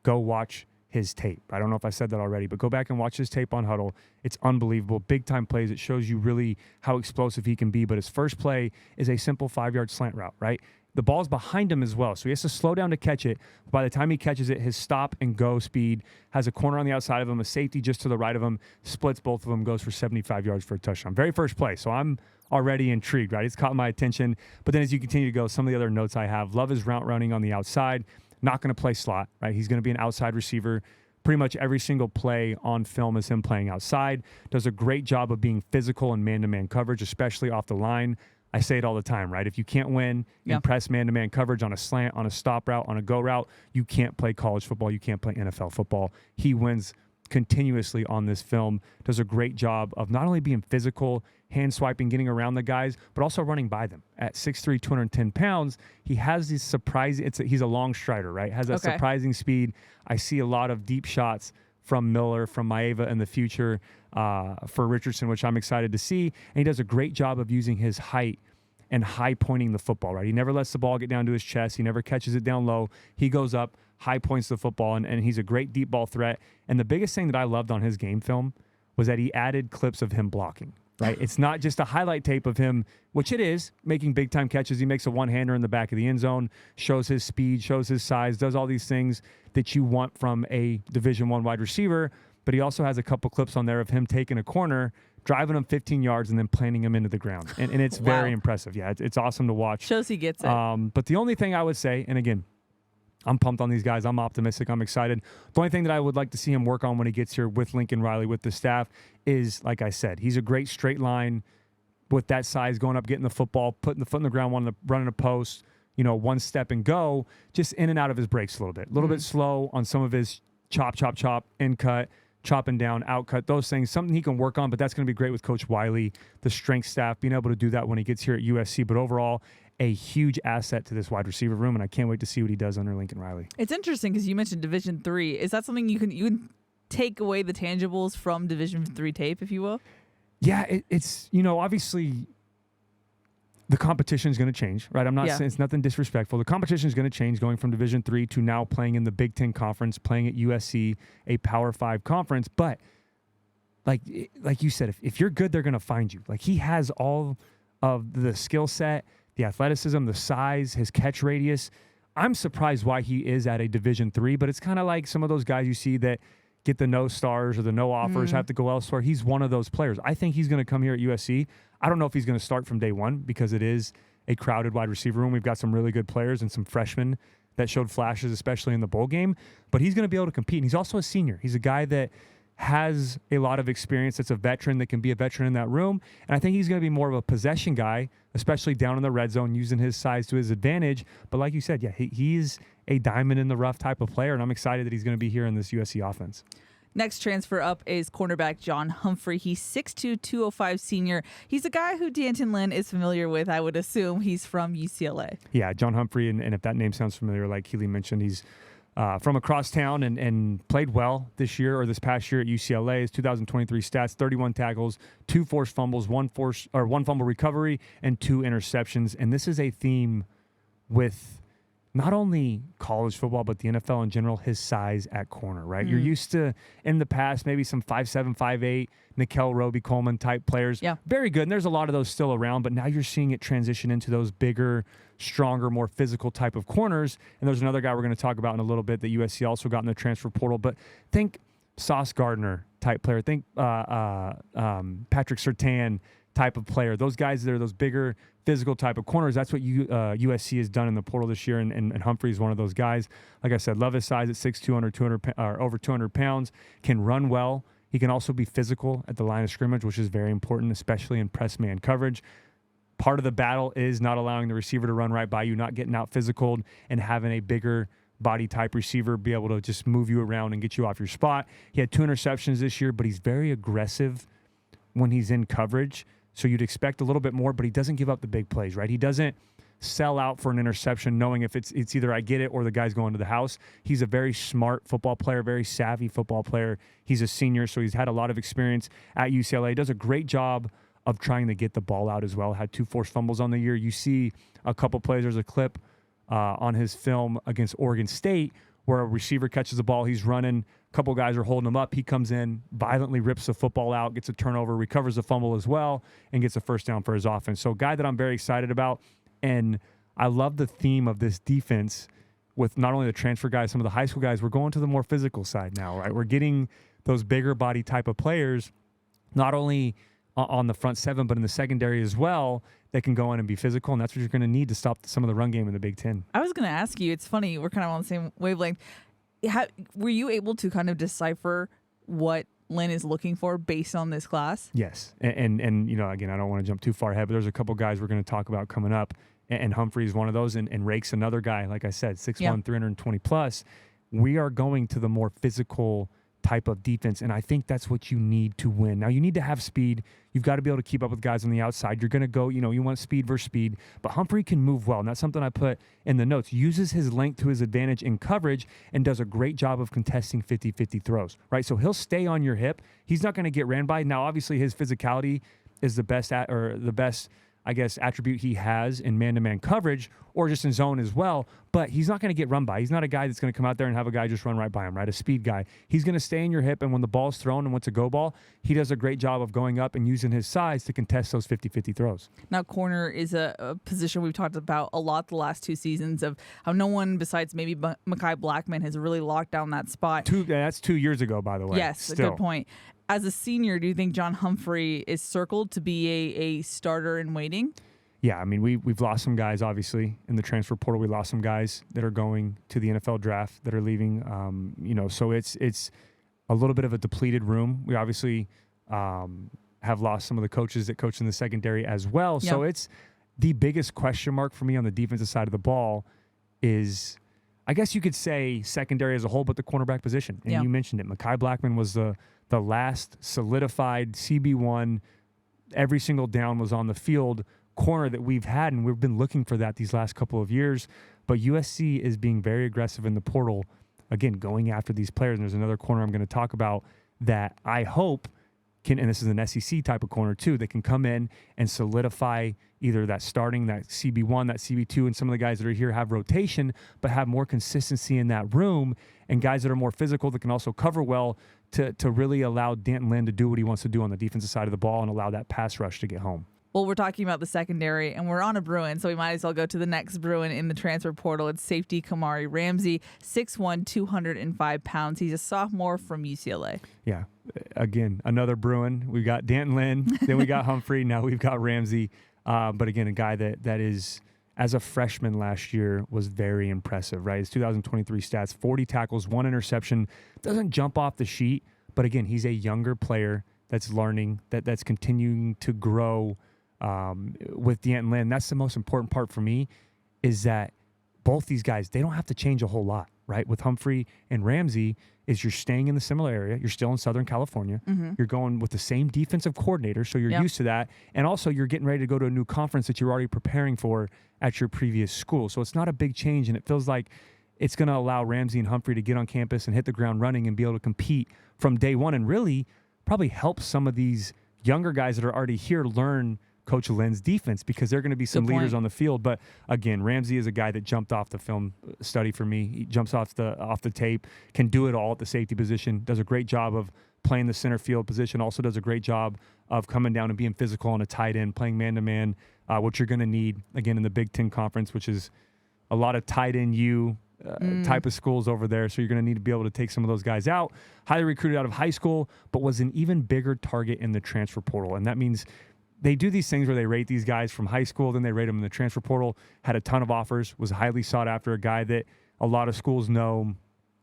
go watch his tape. I don't know if I said that already, but go back and watch his tape on Huddle. It's unbelievable. Big time plays. It shows you really how explosive he can be. But his first play is a simple 5-yard slant route, right? The ball's behind him as well, so he has to slow down to catch it. By the time he catches it, his stop and go speed has a corner on the outside of him, a safety just to the right of him, splits both of them, goes for 75 yards for a touchdown. Very first play, so I'm already intrigued, right? It's caught my attention. But then as you continue to go, some of the other notes I have, love his route running on the outside, not going to play slot, right? He's going to be an outside receiver. Pretty much every single play on film is him playing outside. Does a great job of being physical in man-to-man coverage, especially off the line. I say it all the time, right? If you can't win in press man-to-man coverage on a slant, on a stop route, on a go route, you can't play college football. You can't play NFL football. He wins continuously on this film, does a great job of not only being physical, hand swiping, getting around the guys, but also running by them. At 6'3", 210 pounds, he has these surprising, he's a long strider, right? Has that surprising speed. I see a lot of deep shots from Miller, from Maia in the future for Richardson, which I'm excited to see. And he does a great job of using his height and high pointing the football, right? He never lets the ball get down to his chest. He never catches it down low. He goes up, high points the football, and he's a great deep ball threat. And the biggest thing that I loved on his game film was that he added clips of him blocking, right? It's not just a highlight tape of him, which it is, making big-time catches. He makes a one-hander in the back of the end zone, shows his speed, shows his size, does all these things that you want from a Division I wide receiver. But he also has a couple clips on there of him taking a corner, driving him 15 yards, and then planting him into the ground. And it's very impressive. Yeah, it's awesome to watch. Shows he gets it. But the only thing I would say, and again, I'm pumped on these guys. I'm optimistic. I'm excited. The only thing that I would like to see him work on when he gets here with Lincoln Riley, with the staff, is, like I said, he's a great straight line with that size, going up, getting the football, putting the foot in the ground, running a post, one step and go, just in and out of his breaks a little bit. A little bit slow on some of his chop, in cut, chopping down, out cut, those things, something he can work on, but that's going to be great with Coach Wiley, the strength staff, being able to do that when he gets here at USC. But overall, a huge asset to this wide receiver room, and I can't wait to see what he does under Lincoln Riley. It's interesting because you mentioned Division III. Is that something you can take away the tangibles from Division III tape, if you will? Yeah, it's obviously the competition is going to change, right? I'm not saying it's nothing disrespectful. The competition is going to change going from Division III to now playing in the Big Ten Conference, playing at USC, a Power 5 conference. But like you said, if you're good, they're going to find you. Like, he has all of the skill set, the athleticism, the size, his catch radius. I'm surprised why he is at a Division III, but it's kind of like some of those guys you see that get the no stars or the no offers, have to go elsewhere. He's one of those players. I think he's going to come here at USC. I don't know if he's going to start from day one because it is a crowded wide receiver room. We've got some really good players and some freshmen that showed flashes, especially in the bowl game. But he's going to be able to compete. And he's also a senior. He's a guy that has a lot of experience. That's a veteran that can be a veteran in that room. And I think he's going to be more of a possession guy, especially down in the red zone, using his size to his advantage. But like you said, yeah, he's a diamond in the rough type of player, and I'm excited that he's going to be here in this USC offense. Next transfer up is cornerback John Humphrey. He's 6'2", 205 senior. He's a guy who D'Anton Lynn is familiar with. I would assume he's from UCLA. Yeah, John Humphrey, and if that name sounds familiar, like Keely mentioned, he's from across town and played well this year or this past year at UCLA. His 2023 stats: 31 tackles, 2 forced fumbles, 1 fumble recovery, and 2 interceptions. And this is a theme with not only college football, but the NFL in general, his size at corner, right? You're used to, in the past, maybe some 5'7", 5'8", Nickel, Roby Coleman type players. Yeah. Very good. And there's a lot of those still around, but now you're seeing it transition into those bigger, stronger, more physical type of corners. And there's another guy we're going to talk about in a little bit that USC also got in the transfer portal. But think Sauce Gardner type player. Think Patrick Surtain type of player. Those guys that are those bigger, physical type of corners. That's what USC has done in the portal this year, and Humphrey is one of those guys. Like I said, love his size at 6'2", over 200 pounds, can run well. He can also be physical at the line of scrimmage, which is very important, especially in press man coverage. Part of the battle is not allowing the receiver to run right by you, not getting out physical, and having a bigger body type receiver be able to just move you around and get you off your spot. He had 2 interceptions this year, but he's very aggressive when he's in coverage. So you'd expect a little bit more, but he doesn't give up the big plays, right? He doesn't sell out for an interception knowing if it's either I get it or the guy's going to the house. He's a very smart football player, very savvy football player. He's a senior, so he's had a lot of experience at UCLA. Does a great job of trying to get the ball out as well. Had 2 forced fumbles on the year. You see a couple plays. There's a clip on his film against Oregon State where a receiver catches the ball. He's running. A couple guys are holding him up. He comes in, violently rips the football out, gets a turnover, recovers the fumble as well, and gets a first down for his offense. So a guy that I'm very excited about. And I love the theme of this defense with not only the transfer guys, some of the high school guys. We're going to the more physical side now, right? We're getting those bigger body type of players, not only on the front 7, but in the secondary as well, that can go in and be physical. And that's what you're going to need to stop some of the run game in the Big Ten. I was going to ask you, it's funny, we're kind of on the same wavelength. Were you able to kind of decipher what Lynn is looking for based on this class? Yes. And you know, again, I don't want to jump too far ahead, but there's a couple guys we're going to talk about coming up. And Humphrey's one of those, and Raikes another guy, like I said, 6'1", 320 plus. We are going to the more physical type of defense, and I think that's what you need to win. Now, you need to have speed. You've got to be able to keep up with guys on the outside. You're going to go, you want speed versus speed, but Humphrey can move well, and that's something I put in the notes. Uses his length to his advantage in coverage and does a great job of contesting 50-50 throws, right? So he'll stay on your hip. He's not going to get ran by. Now, obviously, his physicality is the best I guess, attribute he has in man-to-man coverage or just in zone as well, but he's not going to get run by. He's not a guy that's going to come out there and have a guy just run right by him, right? A speed guy. He's going to stay in your hip, and when the ball's thrown and when it's a go ball, he does a great job of going up and using his size to contest those 50-50 throws. Now, corner is a position we've talked about a lot the last 2 seasons of how no one besides maybe Mekhi Blackman has really locked down that spot. That's 2 years ago, by the way. Yes, a good point. As a senior, do you think John Humphrey is circled to be a starter in waiting? Yeah, I mean, we've lost some guys, obviously, in the transfer portal. We lost some guys that are going to the NFL draft that are leaving. So it's a little bit of a depleted room. We obviously have lost some of the coaches that coach in the secondary as well. Yep. So it's the biggest question mark for me on the defensive side of the ball is, I guess you could say secondary as a whole, but the cornerback position. And you mentioned it. Mekhi Blackman was the last solidified CB1. Every single down was on the field corner that we've had, and we've been looking for that these last couple of years. But USC is being very aggressive in the portal, again, going after these players. And there's another corner I'm going to talk about that I hope can, and this is an SEC type of corner too, that can come in and solidify either that starting, that CB1, that CB2, and some of the guys that are here have rotation, but have more consistency in that room, and guys that are more physical that can also cover well to really allow D'Anton Lynn to do what he wants to do on the defensive side of the ball and allow that pass rush to get home. Well, we're talking about the secondary, and we're on a Bruin, so we might as well go to the next Bruin in the transfer portal. It's safety Kamari Ramsey, 6'1", 205 pounds. He's a sophomore from UCLA. Yeah, again, another Bruin. We got D'Anton Lynn, then we got Humphrey, now we've got Ramsey. But again, a guy that is, as a freshman last year, was very impressive, right? His 2023 stats, 40 tackles, 1 interception, doesn't jump off the sheet. But again, he's a younger player that's learning, that's continuing to grow with D'Anton Lynn. That's the most important part for me, is that both these guys, they don't have to change a whole lot, right? With Humphrey and Ramsey, is you're staying in the similar area. You're still in Southern California. Mm-hmm. You're going with the same defensive coordinator, so you're used to that. And also, you're getting ready to go to a new conference that you're already preparing for at your previous school. So it's not a big change, and it feels like it's going to allow Ramsey and Humphrey to get on campus and hit the ground running and be able to compete from day one, and really probably help some of these younger guys that are already here learn Coach Lynn's defense, because they're going to be some leaders on the field. But again, Ramsey is a guy that jumped off the film study for me. He jumps off the tape, can do it all at the safety position, does a great job of playing the center field position, also does a great job of coming down and being physical on a tight end, playing man-to-man, which you're going to need, again, in the Big Ten Conference, which is a lot of tight end type of schools over there. So you're going to need to be able to take some of those guys out. Highly recruited out of high school, but was an even bigger target in the transfer portal. And that means they do these things where they rate these guys from high school, then they rate them in the transfer portal, had a ton of offers, was highly sought after, a guy that a lot of schools know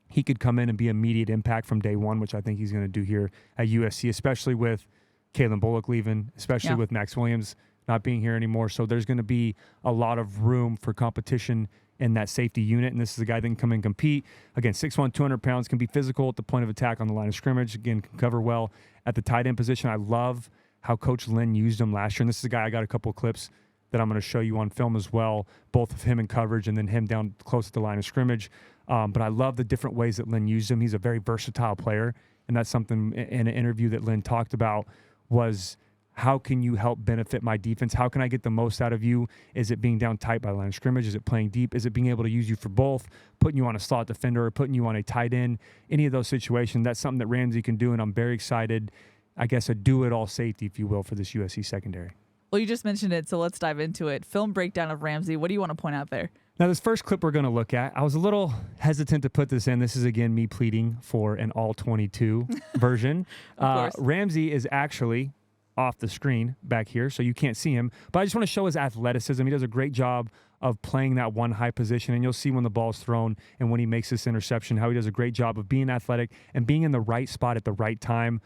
he could come in and be immediate impact from day one, which I think he's going to do here at USC, especially with Kalen Bullock leaving, especially with Max Williams not being here anymore. So there's going to be a lot of room for competition in that safety unit, and this is a guy that can come in and compete. Again, 6'1", 200 pounds, can be physical at the point of attack on the line of scrimmage. Again, can cover well at the tight end position. I love how Coach Lynn used him last year, and this is a guy, I got a couple of clips that I'm going to show you on film as well, both of him in coverage and then him down close at the line of scrimmage. But I love the different ways that Lynn used him. He's a very versatile player, and that's something in an interview that Lynn talked about was, how can you help benefit my defense? How can I get the most out of you? Is it being down tight by the line of scrimmage? Is it playing deep? Is it being able to use you for both, putting you on a slot defender or putting you on a tight end? Any of those situations, that's something that Ramsey can do, and I'm very excited, I guess, a do-it-all safety, if you will, for this USC secondary. Well, you just mentioned it, so let's dive into it. Film breakdown of Ramsey. What do you want to point out there? Now, this first clip we're going to look at, I was a little hesitant to put this in. This is, again, me pleading for an all-22 version. Of course. Ramsey is actually off the screen back here, so you can't see him. But I just want to show his athleticism. He does a great job of playing that one high position, and you'll see when the ball's thrown and when he makes this interception, how he does a great job of being athletic and being in the right spot at the right time.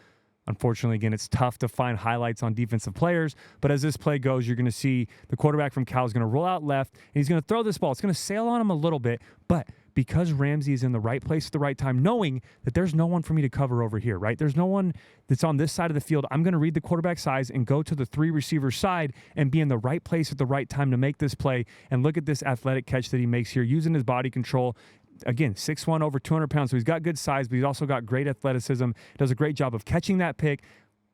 Unfortunately, again, it's tough to find highlights on defensive players, but as this play goes, you're going to see the quarterback from Cal is going to roll out left, and he's going to throw this ball. It's going to sail on him a little bit, but because Ramsey is in the right place at the right time, knowing that there's no one for me to cover over here, right? There's no one that's on this side of the field. I'm going to read the quarterback size and go to the 3 receiver side and be in the right place at the right time to make this play. And look at this athletic catch that he makes here, using his body control. Again, 6'1", over 200 pounds, so he's got good size, but he's also got great athleticism. Does a great job of catching that pick,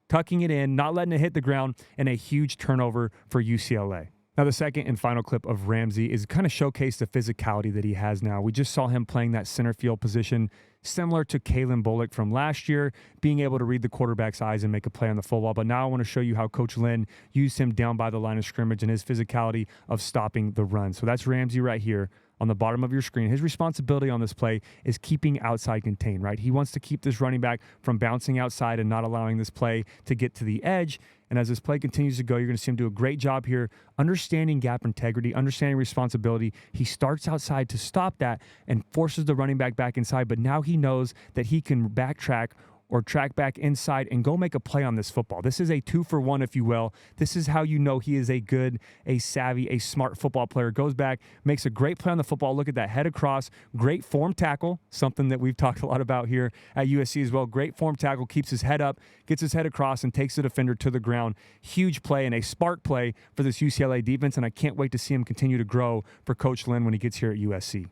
tucking it in, not letting it hit the ground, and a huge turnover for UCLA. Now, the second and final clip of Ramsey is kind of showcase the physicality that he has now. We just saw him playing that center field position, similar to Kalen Bullock from last year, being able to read the quarterback's eyes and make a play on the football. But now I want to show you how Coach Lynn used him down by the line of scrimmage and his physicality of stopping the run. So that's Ramsey right here on the bottom of your screen. His responsibility on this play is keeping outside contained, right? He wants to keep this running back from bouncing outside and not allowing this play to get to the edge. And as this play continues to go, you're going to see him do a great job here, understanding gap integrity, understanding responsibility. He starts outside to stop that and forces the running back inside, but now he knows that he can backtrack or track back inside and go make a play on this football. This is a 2-for-1, if you will. This is how you know he is a good, a savvy, a smart football player. Goes back, makes a great play on the football. Look at that head across. Great form tackle, something that we've talked a lot about here at USC as well. Great form tackle, keeps his head up, gets his head across, and takes the defender to the ground. Huge play and a spark play for this UCLA defense, and I can't wait to see him continue to grow for Coach Lynn when he gets here at USC.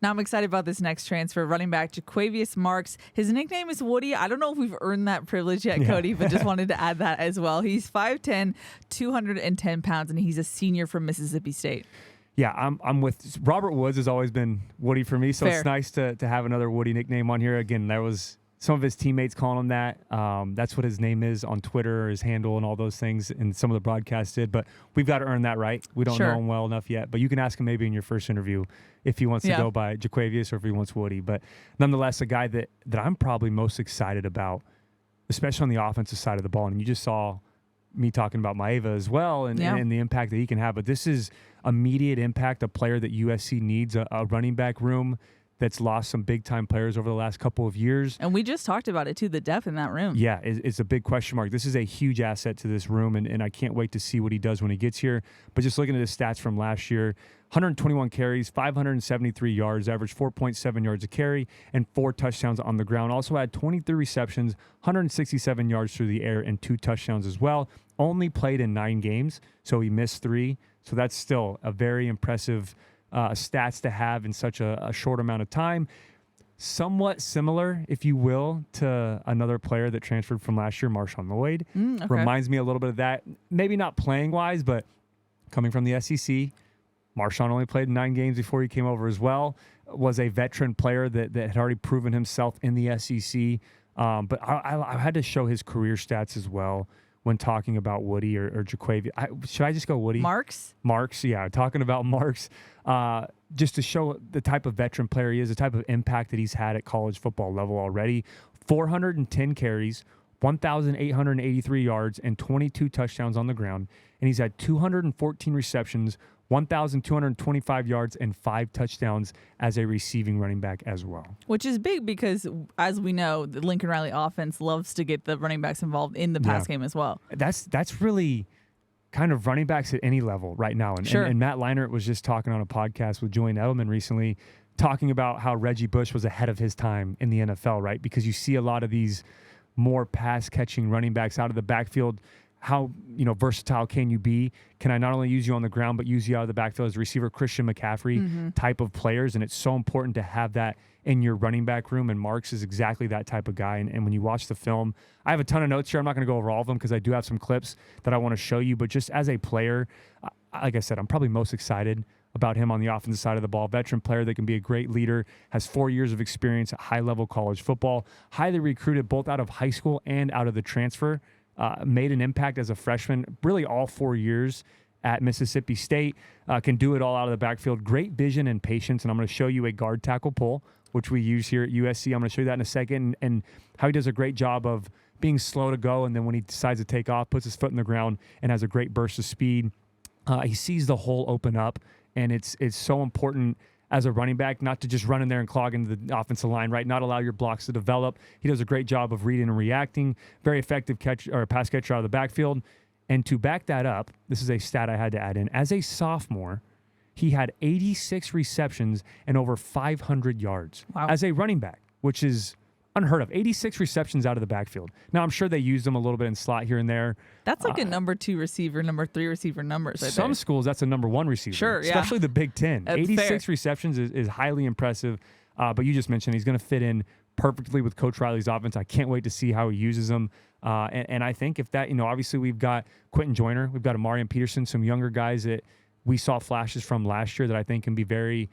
Now I'm excited about this next transfer, running back Jaquavius Marks. His nickname is Woody. I don't know if we've earned that privilege yet, Cody, but just wanted to add that as well. He's 5'10", 210 pounds, and he's a senior from Mississippi State. Yeah, I'm with Robert Woods. Has always been Woody for me, so Fair. It's nice to have another Woody nickname on here. Again, there was some of his teammates calling him that. That's what his name is on Twitter, his handle, and all those things, and some of the broadcasts did. But we've got to earn that right. We don't know him well enough yet, but you can ask him maybe in your first interview if he wants to go by Jaquavius or if he wants Woody. But nonetheless, a guy that I'm probably most excited about, especially on the offensive side of the ball. And you just saw me talking about Maia as well and the impact that he can have. But this is immediate impact, a player that USC needs, a running back room that's lost some big-time players over the last couple of years. And we just talked about it, too, the depth in that room. Yeah, it's a big question mark. This is a huge asset to this room, and I can't wait to see what he does when he gets here. But just looking at his stats from last year, 121 carries, 573 yards, averaged 4.7 yards a carry, and 4 touchdowns on the ground. Also had 23 receptions, 167 yards through the air, and 2 touchdowns as well. Only played in 9 games, so he missed 3. So that's still a very impressive stats to have in such a short amount of time. Somewhat similar, if you will, to another player that transferred from last year, Marshawn Lloyd. Okay. Reminds me a little bit of that. Maybe not playing-wise, but coming from the SEC, Marshawn only played 9 games before he came over as well. Was a veteran player that had already proven himself in the SEC. But I had to show his career stats as well when talking about Woody or Jaquavius. Should I just go Woody? Marks, yeah. Talking about Marks, just to show the type of veteran player he is, the type of impact that he's had at college football level already. 410 carries, 1,883 yards, and 22 touchdowns on the ground. And he's had 214 receptions, 1,225 yards, and 5 touchdowns as a receiving running back as well. Which is big because, as we know, the Lincoln Riley offense loves to get the running backs involved in the pass game as well. That's really kind of running backs at any level right now. And Matt Leinart was just talking on a podcast with Julian Edelman recently, talking about how Reggie Bush was ahead of his time in the NFL, right? Because you see a lot of these more pass-catching running backs out of the backfield. How versatile can you be? Can I not only use you on the ground, but use you out of the backfield as a receiver, Christian McCaffrey type of players? And it's so important to have that in your running back room, and Marks is exactly that type of guy. And when you watch the film, I have a ton of notes here. I'm not going to go over all of them because I do have some clips that I want to show you. But just as a player, like I said, I'm probably most excited about him on the offensive side of the ball. Veteran player that can be a great leader, has 4 years of experience at high-level college football, highly recruited both out of high school and out of the transfer. Made an impact as a freshman, really all 4 years at Mississippi State. Can do it all out of the backfield. Great vision and patience, and I'm going to show you a guard tackle pull, which we use here at USC. I'm going to show you that in a second, and how he does a great job of being slow to go, and then when he decides to take off, puts his foot in the ground and has a great burst of speed. He sees the hole open up, and it's so important as a running back, not to just run in there and clog into the offensive line, right? Not allow your blocks to develop. He does a great job of reading and reacting. Very effective pass catcher out of the backfield. And to back that up, this is a stat I had to add in. As a sophomore, he had 86 receptions and over 500 yards as a running back, which is unheard of. 86 receptions out of the backfield. Now, I'm sure they used him a little bit in slot here and there. That's like a number 2 receiver, number 3 receiver numbers. Some schools, that's a number 1 receiver. Sure, yeah. Especially the Big Ten. That's 86 fair. receptions is highly impressive. But you just mentioned he's going to fit in perfectly with Coach Riley's offense. I can't wait to see how he uses them. And I think if that, obviously we've got Quentin Joyner, we've got Amari and Peterson, some younger guys that we saw flashes from last year that I think can be very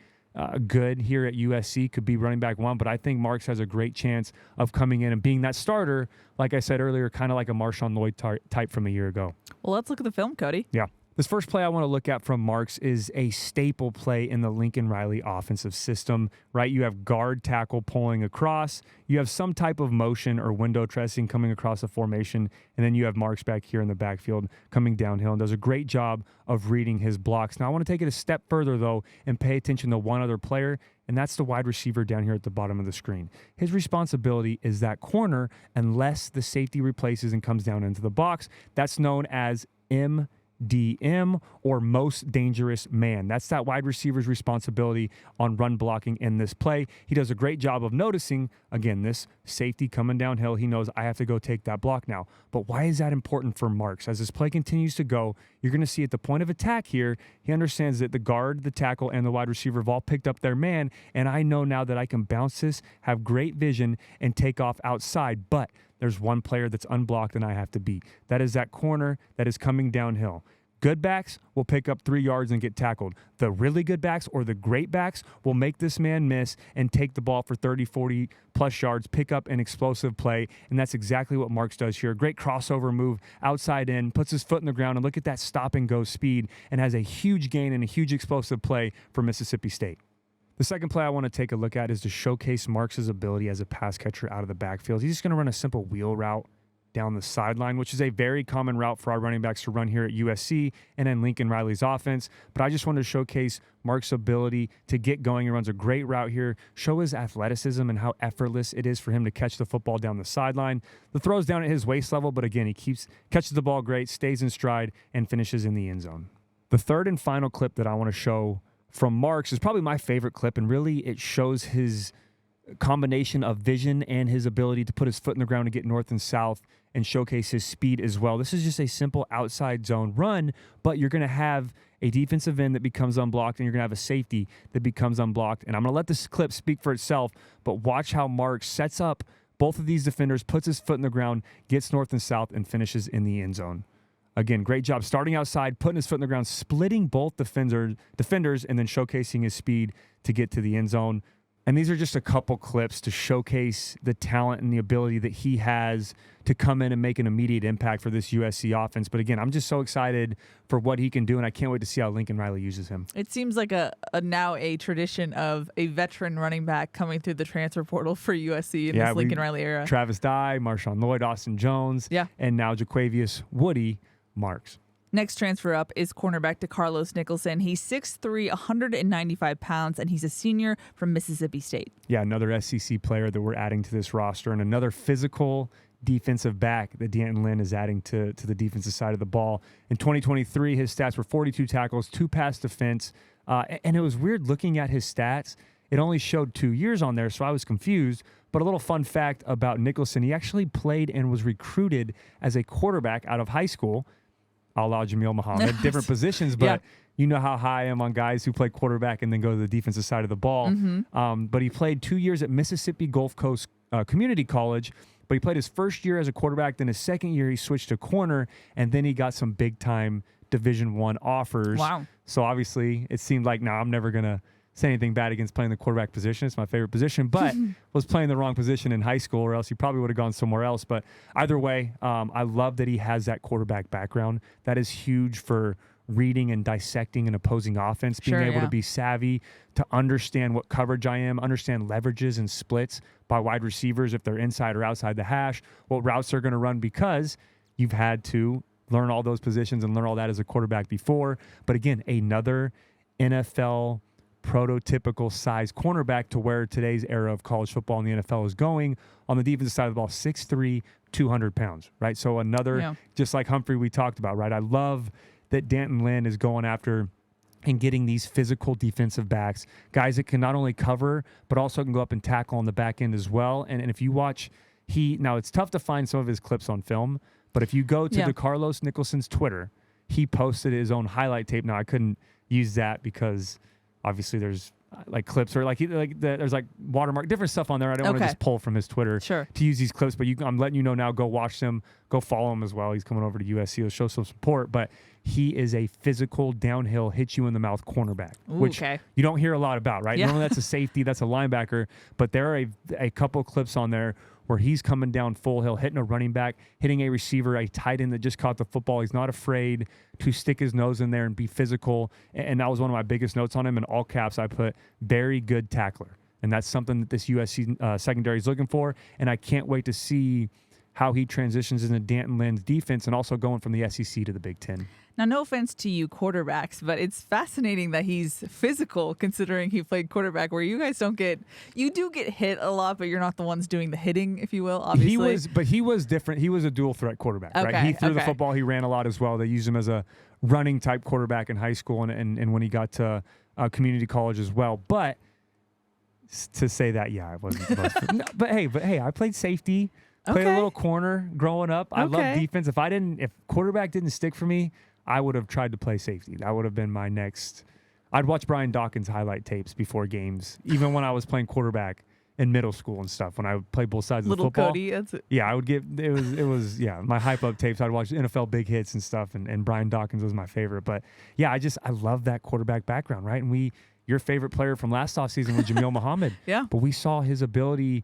good here at USC, could be running back 1, but I think Marks has a great chance of coming in and being that starter, like I said earlier, kind of like a Marshawn Lloyd type from a year ago. Well, let's look at the film, Cody. Yeah. This first play I want to look at from Marks is a staple play in the Lincoln Riley offensive system, right? You have guard tackle pulling across. You have some type of motion or window dressing coming across the formation, and then you have Marks back here in the backfield coming downhill and does a great job of reading his blocks. Now, I want to take it a step further, though, and pay attention to one other player, and that's the wide receiver down here at the bottom of the screen. His responsibility is that corner unless the safety replaces and comes down into the box. That's known as MDM, or most dangerous man. That's that wide receiver's responsibility on run blocking in this play. He does a great job of noticing, again, this safety coming downhill. He knows I have to go take that block now. But why is that important for Marks? As this play continues to go, you're going to see at the point of attack here, he understands that the guard, the tackle, and the wide receiver have all picked up their man, and I know now that I can bounce this, have great vision, and take off outside. But there's one player that's unblocked and I have to beat. That is that corner that is coming downhill. Good backs will pick up 3 yards and get tackled. The really good backs or the great backs will make this man miss and take the ball for 30, 40 plus yards, pick up an explosive play, and that's exactly what Marks does here. Great crossover move, outside in, puts his foot in the ground, and look at that stop and go speed, and has a huge gain and a huge explosive play for Mississippi State. The second play I want to take a look at is to showcase Marks' ability as a pass catcher out of the backfield. He's just going to run a simple wheel route down the sideline, which is a very common route for our running backs to run here at USC and then Lincoln Riley's offense. But I just wanted to showcase Mark's ability to get going. He runs a great route here, show his athleticism and how effortless it is for him to catch the football down the sideline. The throw's down at his waist level, but again, he catches the ball great, stays in stride, and finishes in the end zone. The third and final clip that I want to show from Mark's is probably my favorite clip, and really it shows his combination of vision and his ability to put his foot in the ground and get north and south and showcase his speed as well. This is just a simple outside zone run, but you're going to have a defensive end that becomes unblocked, and you're going to have a safety that becomes unblocked. And I'm going to let this clip speak for itself, but watch how Mark sets up both of these defenders, puts his foot in the ground, gets north and south, and finishes in the end zone. Again, great job starting outside, putting his foot in the ground, splitting both defenders, and then showcasing his speed to get to the end zone. And these are just a couple clips to showcase the talent and the ability that he has to come in and make an immediate impact for this USC offense. But again, I'm just so excited for what he can do, and I can't wait to see how Lincoln Riley uses him. It seems like now a tradition of a veteran running back coming through the transfer portal for USC in this Lincoln Riley era. Travis Dye, Marshawn Lloyd, Austin Jones, and now Jaquavius Woody Marks. Next transfer up is cornerback DeCarlos Nicholson. He's 6'3", 195 pounds, and he's a senior from Mississippi State. Yeah, another SEC player that we're adding to this roster, and another physical defensive back that D'Anton Lynn is adding to the defensive side of the ball. In 2023, his stats were 42 tackles, 2 pass defense, and it was weird looking at his stats. It only showed 2 years on there, so I was confused. But a little fun fact about Nicholson, he actually played and was recruited as a quarterback out of high school, a la Jamil Muhammad, different positions, but you know how high I am on guys who play quarterback and then go to the defensive side of the ball. But he played 2 years at Mississippi Gulf Coast Community College, but he played his first year as a quarterback. Then his second year, he switched to corner, and then he got some big-time Division I offers. Wow. So obviously, it seemed like, I'm never going to say anything bad against playing the quarterback position. It's my favorite position, but was playing the wrong position in high school, or else he probably would have gone somewhere else. But either way, I love that he has that quarterback background. That is huge for reading and dissecting an opposing offense, being able to be savvy, to understand what coverage I am, understand leverages and splits by wide receivers if they're inside or outside the hash, what routes they're going to run, because you've had to learn all those positions and learn all that as a quarterback before. But again, another NFL prototypical size cornerback to where today's era of college football in the NFL is going. On the defensive side of the ball, 6'3", 200 pounds, right? So another, just like Humphrey we talked about, right? I love that D'Anton Lynn is going after and getting these physical defensive backs, guys that can not only cover, but also can go up and tackle on the back end as well. And if you watch, now it's tough to find some of his clips on film, but if you go to DeCarlos Nicholson's Twitter, he posted his own highlight tape. Now, I couldn't use that because obviously there's like clips or there's like watermark, different stuff on there. I don't want to just pull from his Twitter to use these clips, but I'm letting you know now, go watch them, go follow him as well. He's coming over to USC to show some support, but he is a physical downhill, hit you in the mouth cornerback, which you don't hear a lot about, right? Normally that's a safety, that's a linebacker, but there are a couple clips on there where he's coming down full hill, hitting a running back, hitting a receiver, a tight end that just caught the football. He's not afraid to stick his nose in there and be physical. And that was one of my biggest notes on him. In all caps, I put very good tackler. And that's something that this USC secondary is looking for. And I can't wait to see how he transitions into D'Anton Lynn's defense and also going from the SEC to the Big Ten. Now, no offense to you quarterbacks, but it's fascinating that he's physical considering he played quarterback, where you guys you do get hit a lot, but you're not the ones doing the hitting, if you will, obviously. He was different. He was a dual threat quarterback, right? He threw the football. He ran a lot as well. They used him as a running type quarterback in high school and when he got to community college as well. But to say that, I wasn't supposed to. No, but hey, I played safety. Played a little corner growing up. I love defense. If quarterback didn't stick for me, I would have tried to play safety. That would have been my next. I'd watch Brian Dawkins highlight tapes before games, even when I was playing quarterback in middle school and stuff. When I would play both sides of the football, Cody, that's it. I would get it was my hype up tapes. I'd watch NFL big hits and stuff, and Brian Dawkins was my favorite. But I love that quarterback background, right? And your favorite player from last offseason was Jamil Muhammad. Yeah. But we saw his ability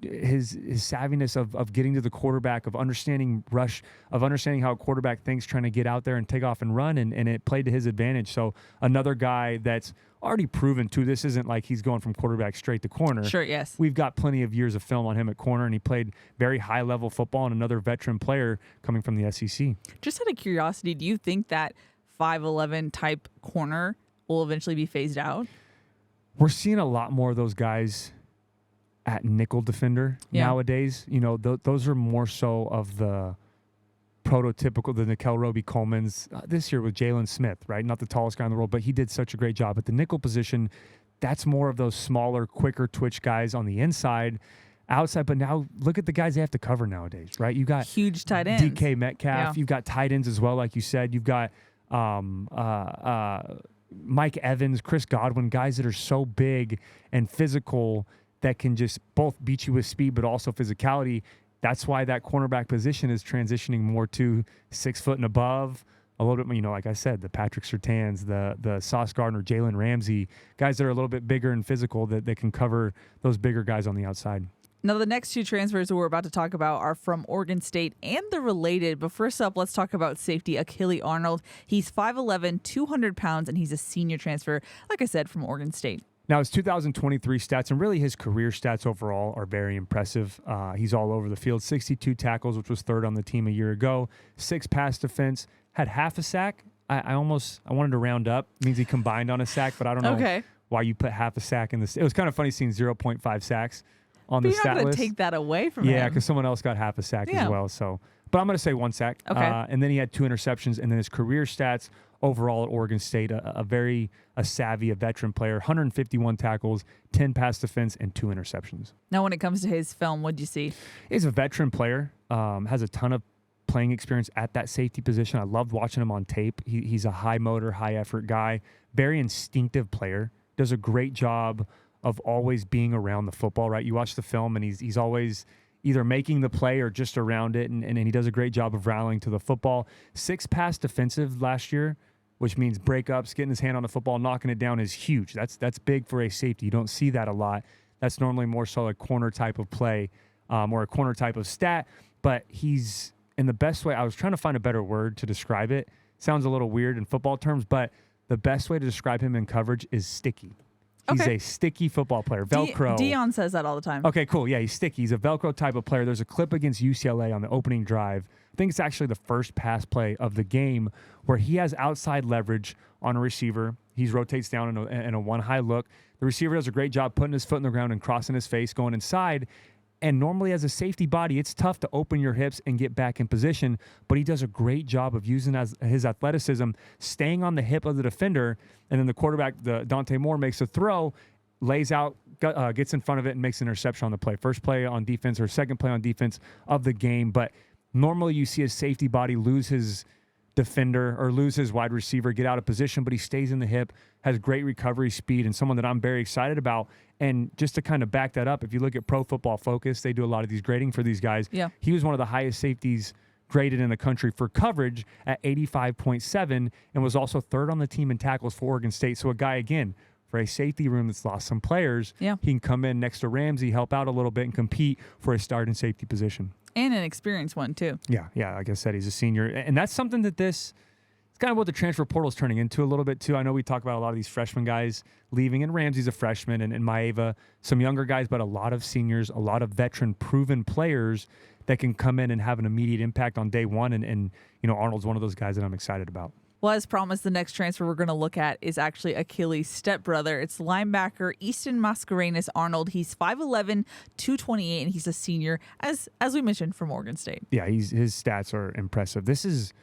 his savviness of getting to the quarterback, of understanding rush, of understanding how a quarterback thinks, trying to get out there and take off and run, and it played to his advantage. So another guy that's already proven too. This isn't like he's going from quarterback straight to corner. Sure, yes. We've got plenty of years of film on him at corner, and he played very high-level football, and another veteran player coming from the SEC. Just out of curiosity, do you think that 5'11" type corner will eventually be phased out? We're seeing a lot more of those guys at nickel defender nowadays. You know, those are more so of the prototypical, the Nickel Roby-Colemans. This year with Jalen Smith, right? Not the tallest guy in the world, but he did such a great job at the nickel position. That's more of those smaller, quicker twitch guys on the inside, outside. But now look at the guys they have to cover nowadays, right? You got huge tight ends. DK Metcalf. You've got tight ends as well, like you said. You've got Mike Evans, Chris Godwin, guys that are so big and physical that can just both beat you with speed but also physicality. That's why that cornerback position is transitioning more to 6 foot and above. A little bit, you know, like I said, the Patrick Surtains, the Sauce Gardner, Jalen Ramsey, guys that are a little bit bigger and physical that can cover those bigger guys on the outside. Now, the next two transfers that we're about to talk about are from Oregon State, and they're related. But first up, let's talk about safety Akili Arnold. He's 5'11", 200 pounds, and he's a senior transfer, like I said, from Oregon State. Now, his 2023 stats and really his career stats overall are very impressive. He's all over the field. 62 tackles, which was third on the team a year ago. 6 pass defense. Had half a sack. I wanted to round up. It means he combined on a sack, but I don't know why you put half a sack in this. It was kind of funny seeing 0.5 sacks on the stat list. You're not going to take that away from him. Yeah, because someone else got half a sack as well. So, but I'm going to say 1 sack. Okay. And then he had 2 interceptions. And then his career stats overall at Oregon State, a savvy, a veteran player, 151 tackles, 10 pass defense, and 2 interceptions. Now, when it comes to his film, what'd you see? He's a veteran player, has a ton of playing experience at that safety position. I loved watching him on tape. He's a high motor, high effort guy, very instinctive player, does a great job of always being around the football, right? You watch the film and he's always either making the play or just around it, and he does a great job of rallying to the football. 6 pass defensive last year, which means breakups, getting his hand on the football, knocking it down is huge. That's big for a safety. You don't see that a lot. That's normally more so a corner type of play or a corner type of stat, but he's in the best way. I was trying to find a better word to describe it. Sounds a little weird in football terms, but the best way to describe him in coverage is sticky. He's a sticky football player. Velcro. Dion says that all the time. Okay, cool. Yeah, he's sticky. He's a Velcro type of player. There's a clip against UCLA on the opening drive. I think it's actually the first pass play of the game where he has outside leverage on a receiver. He rotates down in a one high look. The receiver does a great job putting his foot in the ground and crossing his face, going inside. And normally as a safety body, it's tough to open your hips and get back in position, but he does a great job of using his athleticism, staying on the hip of the defender, and then the quarterback, Dante Moore, makes a throw, lays out, gets in front of it, and makes an interception on the play. First play on defense or second play on defense of the game, but normally you see a safety body lose his defender or lose his wide receiver, get out of position, but he stays in the hip, has great recovery speed, and someone that I'm very excited about. And just to kind of back that up, if you look at Pro Football Focus, they do a lot of these grading for these guys. Yeah. He was one of the highest safeties graded in the country for coverage at 85.7 and was also third on the team in tackles for Oregon State. So a guy, again, for a safety room that's lost some players, he can come in next to Ramsey, help out a little bit, and compete for a starting safety position. And an experienced one, too. Yeah, like I said, he's a senior. And that's something that it's kind of what the transfer portal is turning into a little bit, too. I know we talk about a lot of these freshman guys leaving, and Ramsey's a freshman, and Maia, some younger guys, but a lot of seniors, a lot of veteran, proven players that can come in and have an immediate impact on day one. And Arnold's one of those guys that I'm excited about. Well, as promised, the next transfer we're going to look at is actually Akili's stepbrother. It's linebacker Easton Mascarenas Arnold. He's 5'11", 228, and he's a senior, as we mentioned, from Oregon State. Yeah, his stats are impressive. This is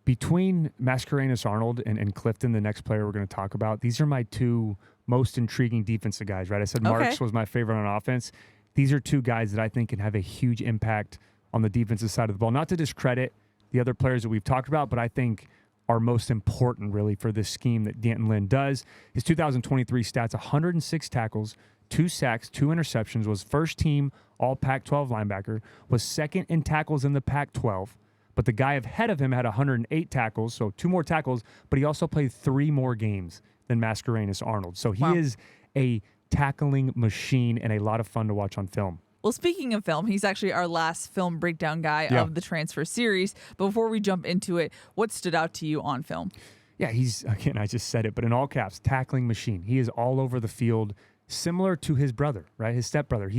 between Mascarenas Arnold and Clifton, the next player we're going to talk about. These are my 2 most intriguing defensive guys, right? I said Marks was my favorite on offense. These are 2 guys that I think can have a huge impact on the defensive side of the ball. Not to discredit the other players that we've talked about, but I think are most important really for this scheme that D'Anton Lynn does. His 2023 stats, 106 tackles, 2 sacks, 2 interceptions, was first team all Pac-12 linebacker, was second in tackles in the Pac-12. But the guy ahead of him had 108 tackles, so 2 more tackles, but he also played 3 more games than Mascarenas Arnold. So he is a tackling machine and a lot of fun to watch on film. Well, speaking of film, he's actually our last film breakdown guy of the transfer series. But before we jump into it, what stood out to you on film? Yeah, he's, again, I just said it, but in all caps, tackling machine. He is all over the field, similar to his brother, right? His stepbrother.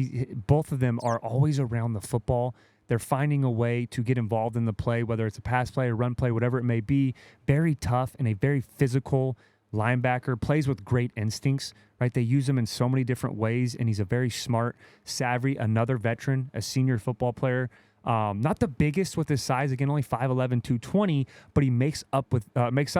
Both of them are always around the football. They're finding a way to get involved in the play, whether it's a pass play, a run play, whatever it may be. Very tough and a very physical linebacker, plays with great instincts, right? They use him in so many different ways, and he's a very smart, savvy, another veteran, a senior football player. Not the biggest with his size, again, only 5'11", 220, but he makes up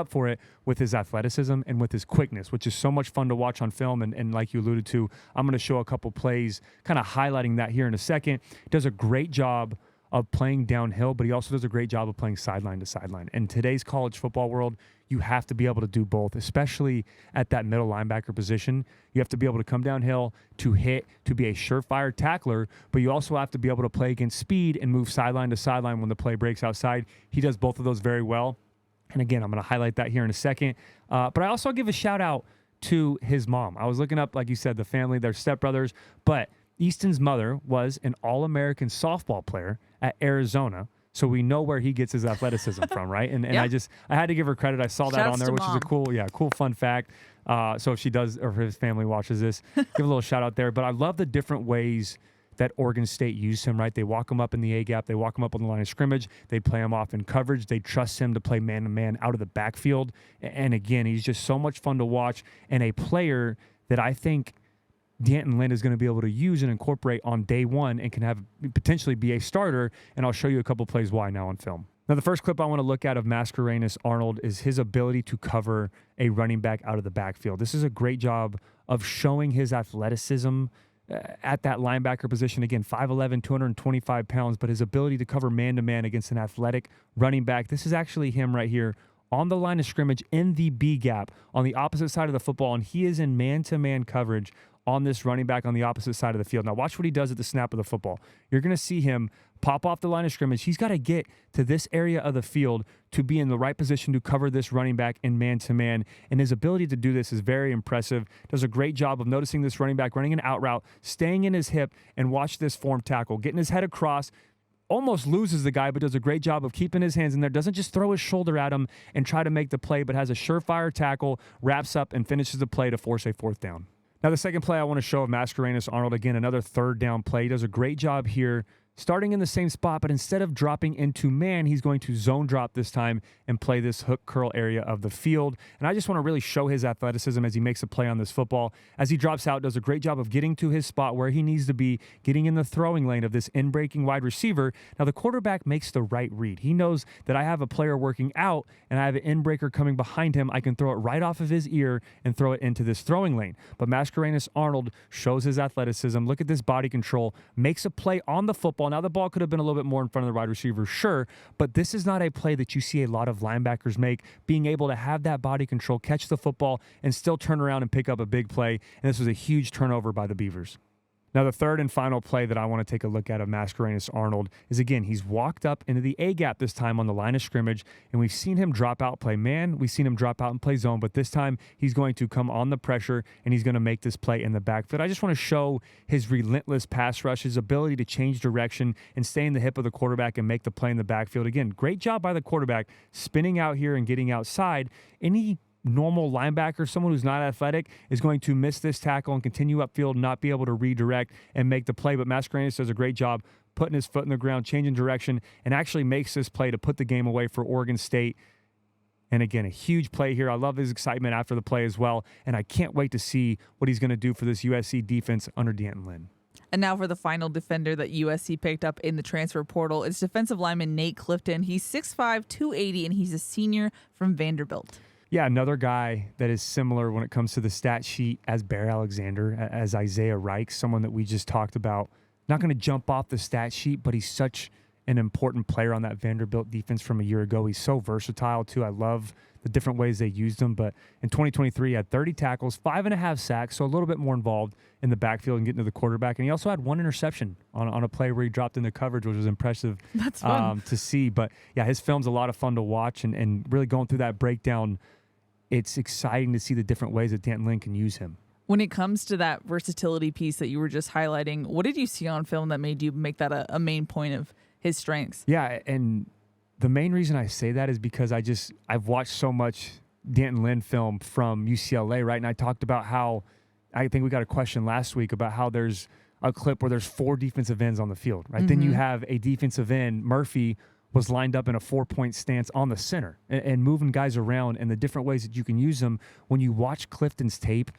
for it with his athleticism and with his quickness, which is so much fun to watch on film. And like you alluded to, I'm going to show a couple plays kind of highlighting that here in a second. He does a great job of playing downhill, but he also does a great job of playing sideline to sideline. In today's college football world, you have to be able to do both, especially at that middle linebacker position. You have to be able to come downhill, to hit, to be a surefire tackler, but you also have to be able to play against speed and move sideline to sideline when the play breaks outside. He does both of those very well. And again, I'm going to highlight that here in a second. But I also give a shout out to his mom. I was looking up, like you said, the family, their stepbrothers, but Easton's mother was an All-American softball player at Arizona, so we know where he gets his athleticism from, right? And I had to give her credit. I saw that on there, which is a cool fun fact. So if she does, or if his family watches this, give a little shout out there. But I love the different ways that Oregon State used him, right? They walk him up in the A-gap. They walk him up on the line of scrimmage. They play him off in coverage. They trust him to play man-to-man out of the backfield. And again, he's just so much fun to watch, and a player that I think D'Anton Lynn is going to be able to use and incorporate on day one and can have potentially be a starter, and I'll show you a couple plays why now on film. Now, the first clip I want to look at of Mascarenas Arnold is his ability to cover a running back out of the backfield. This is a great job of showing his athleticism at that linebacker position. Again, 5'11", 225 pounds, but his ability to cover man-to-man against an athletic running back. This is actually him right here on the line of scrimmage in the B gap on the opposite side of the football, and he is in man-to-man coverage on this running back on the opposite side of the field. Now watch what he does at the snap of the football. You're going to see him pop off the line of scrimmage. He's got to get to this area of the field to be in the right position to cover this running back in man-to-man, and his ability to do this is very impressive. Does a great job of noticing this running back running an out route, staying in his hip, and watch this form tackle, getting his head across, almost loses the guy, but does a great job of keeping his hands in there, doesn't just throw his shoulder at him and try to make the play, but has a surefire tackle, wraps up, and finishes the play to force a fourth down. Now, the second play I want to show of Mascarenas Arnold, again, another third down play. He does a great job here, starting in the same spot, but instead of dropping into man, he's going to zone drop this time and play this hook curl area of the field. And I just want to really show his athleticism as he makes a play on this football. As he drops out, does a great job of getting to his spot where he needs to be, getting in the throwing lane of this in-breaking wide receiver. Now, the quarterback makes the right read. He knows that I have a player working out and I have an in-breaker coming behind him. I can throw it right off of his ear and throw it into this throwing lane. But Mascarenas Arnold shows his athleticism. Look at this body control. Makes a play on the football. Now, the ball could have been a little bit more in front of the wide receiver, sure, but this is not a play that you see a lot of linebackers make, being able to have that body control, catch the football, and still turn around and pick up a big play, and this was a huge turnover by the Beavers. Now, the third and final play that I want to take a look at of Mascarenas Arnold is, again, he's walked up into the A-gap this time on the line of scrimmage, and we've seen him drop out, play man. We've seen him drop out and play zone, but this time he's going to come on the pressure, and he's going to make this play in the backfield. I just want to show his relentless pass rush, his ability to change direction and stay in the hip of the quarterback and make the play in the backfield. Again, great job by the quarterback spinning out here and getting outside. Any normal linebacker, someone who's not athletic, is going to miss this tackle and continue upfield, not be able to redirect and make the play. But Mascarenas does a great job putting his foot in the ground, changing direction, and actually makes this play to put the game away for Oregon State. And again, a huge play here. I love his excitement after the play as well, and I can't wait to see what he's going to do for this USC defense under D'Anton Lynn. And now for the final defender that USC picked up in the transfer portal. It's defensive lineman Nate Clifton. He's 6'5", 280, and he's a senior from Vanderbilt. Yeah, another guy that is similar when it comes to the stat sheet as Bear Alexander, as Isaiah Raikes, someone that we just talked about. Not going to jump off the stat sheet, but he's such an important player on that Vanderbilt defense from a year ago. He's so versatile, too. I love the different ways they used him. But in 2023, he had 30 tackles, 5.5 sacks, so a little bit more involved in the backfield and getting to the quarterback. And he also had one interception on a play where he dropped into coverage, which was impressive to see. But, yeah, his film's a lot of fun to watch, and really going through that breakdown, it's exciting to see the different ways that D'Anton Lynn can use him. When it comes to that versatility piece that you were just highlighting, what did you see on film that made you make that a main point of his strengths? Yeah, and the main reason I say that is because I've watched so much D'Anton Lynn film from UCLA, right? And I talked about how, I think we got a question last week about how there's a clip where there's 4 defensive ends on the field, right? Then you have a defensive end, Murphy, was lined up in a 4-point stance on the center and moving guys around, and the different ways that you can use them. When you watch Clifton's tape,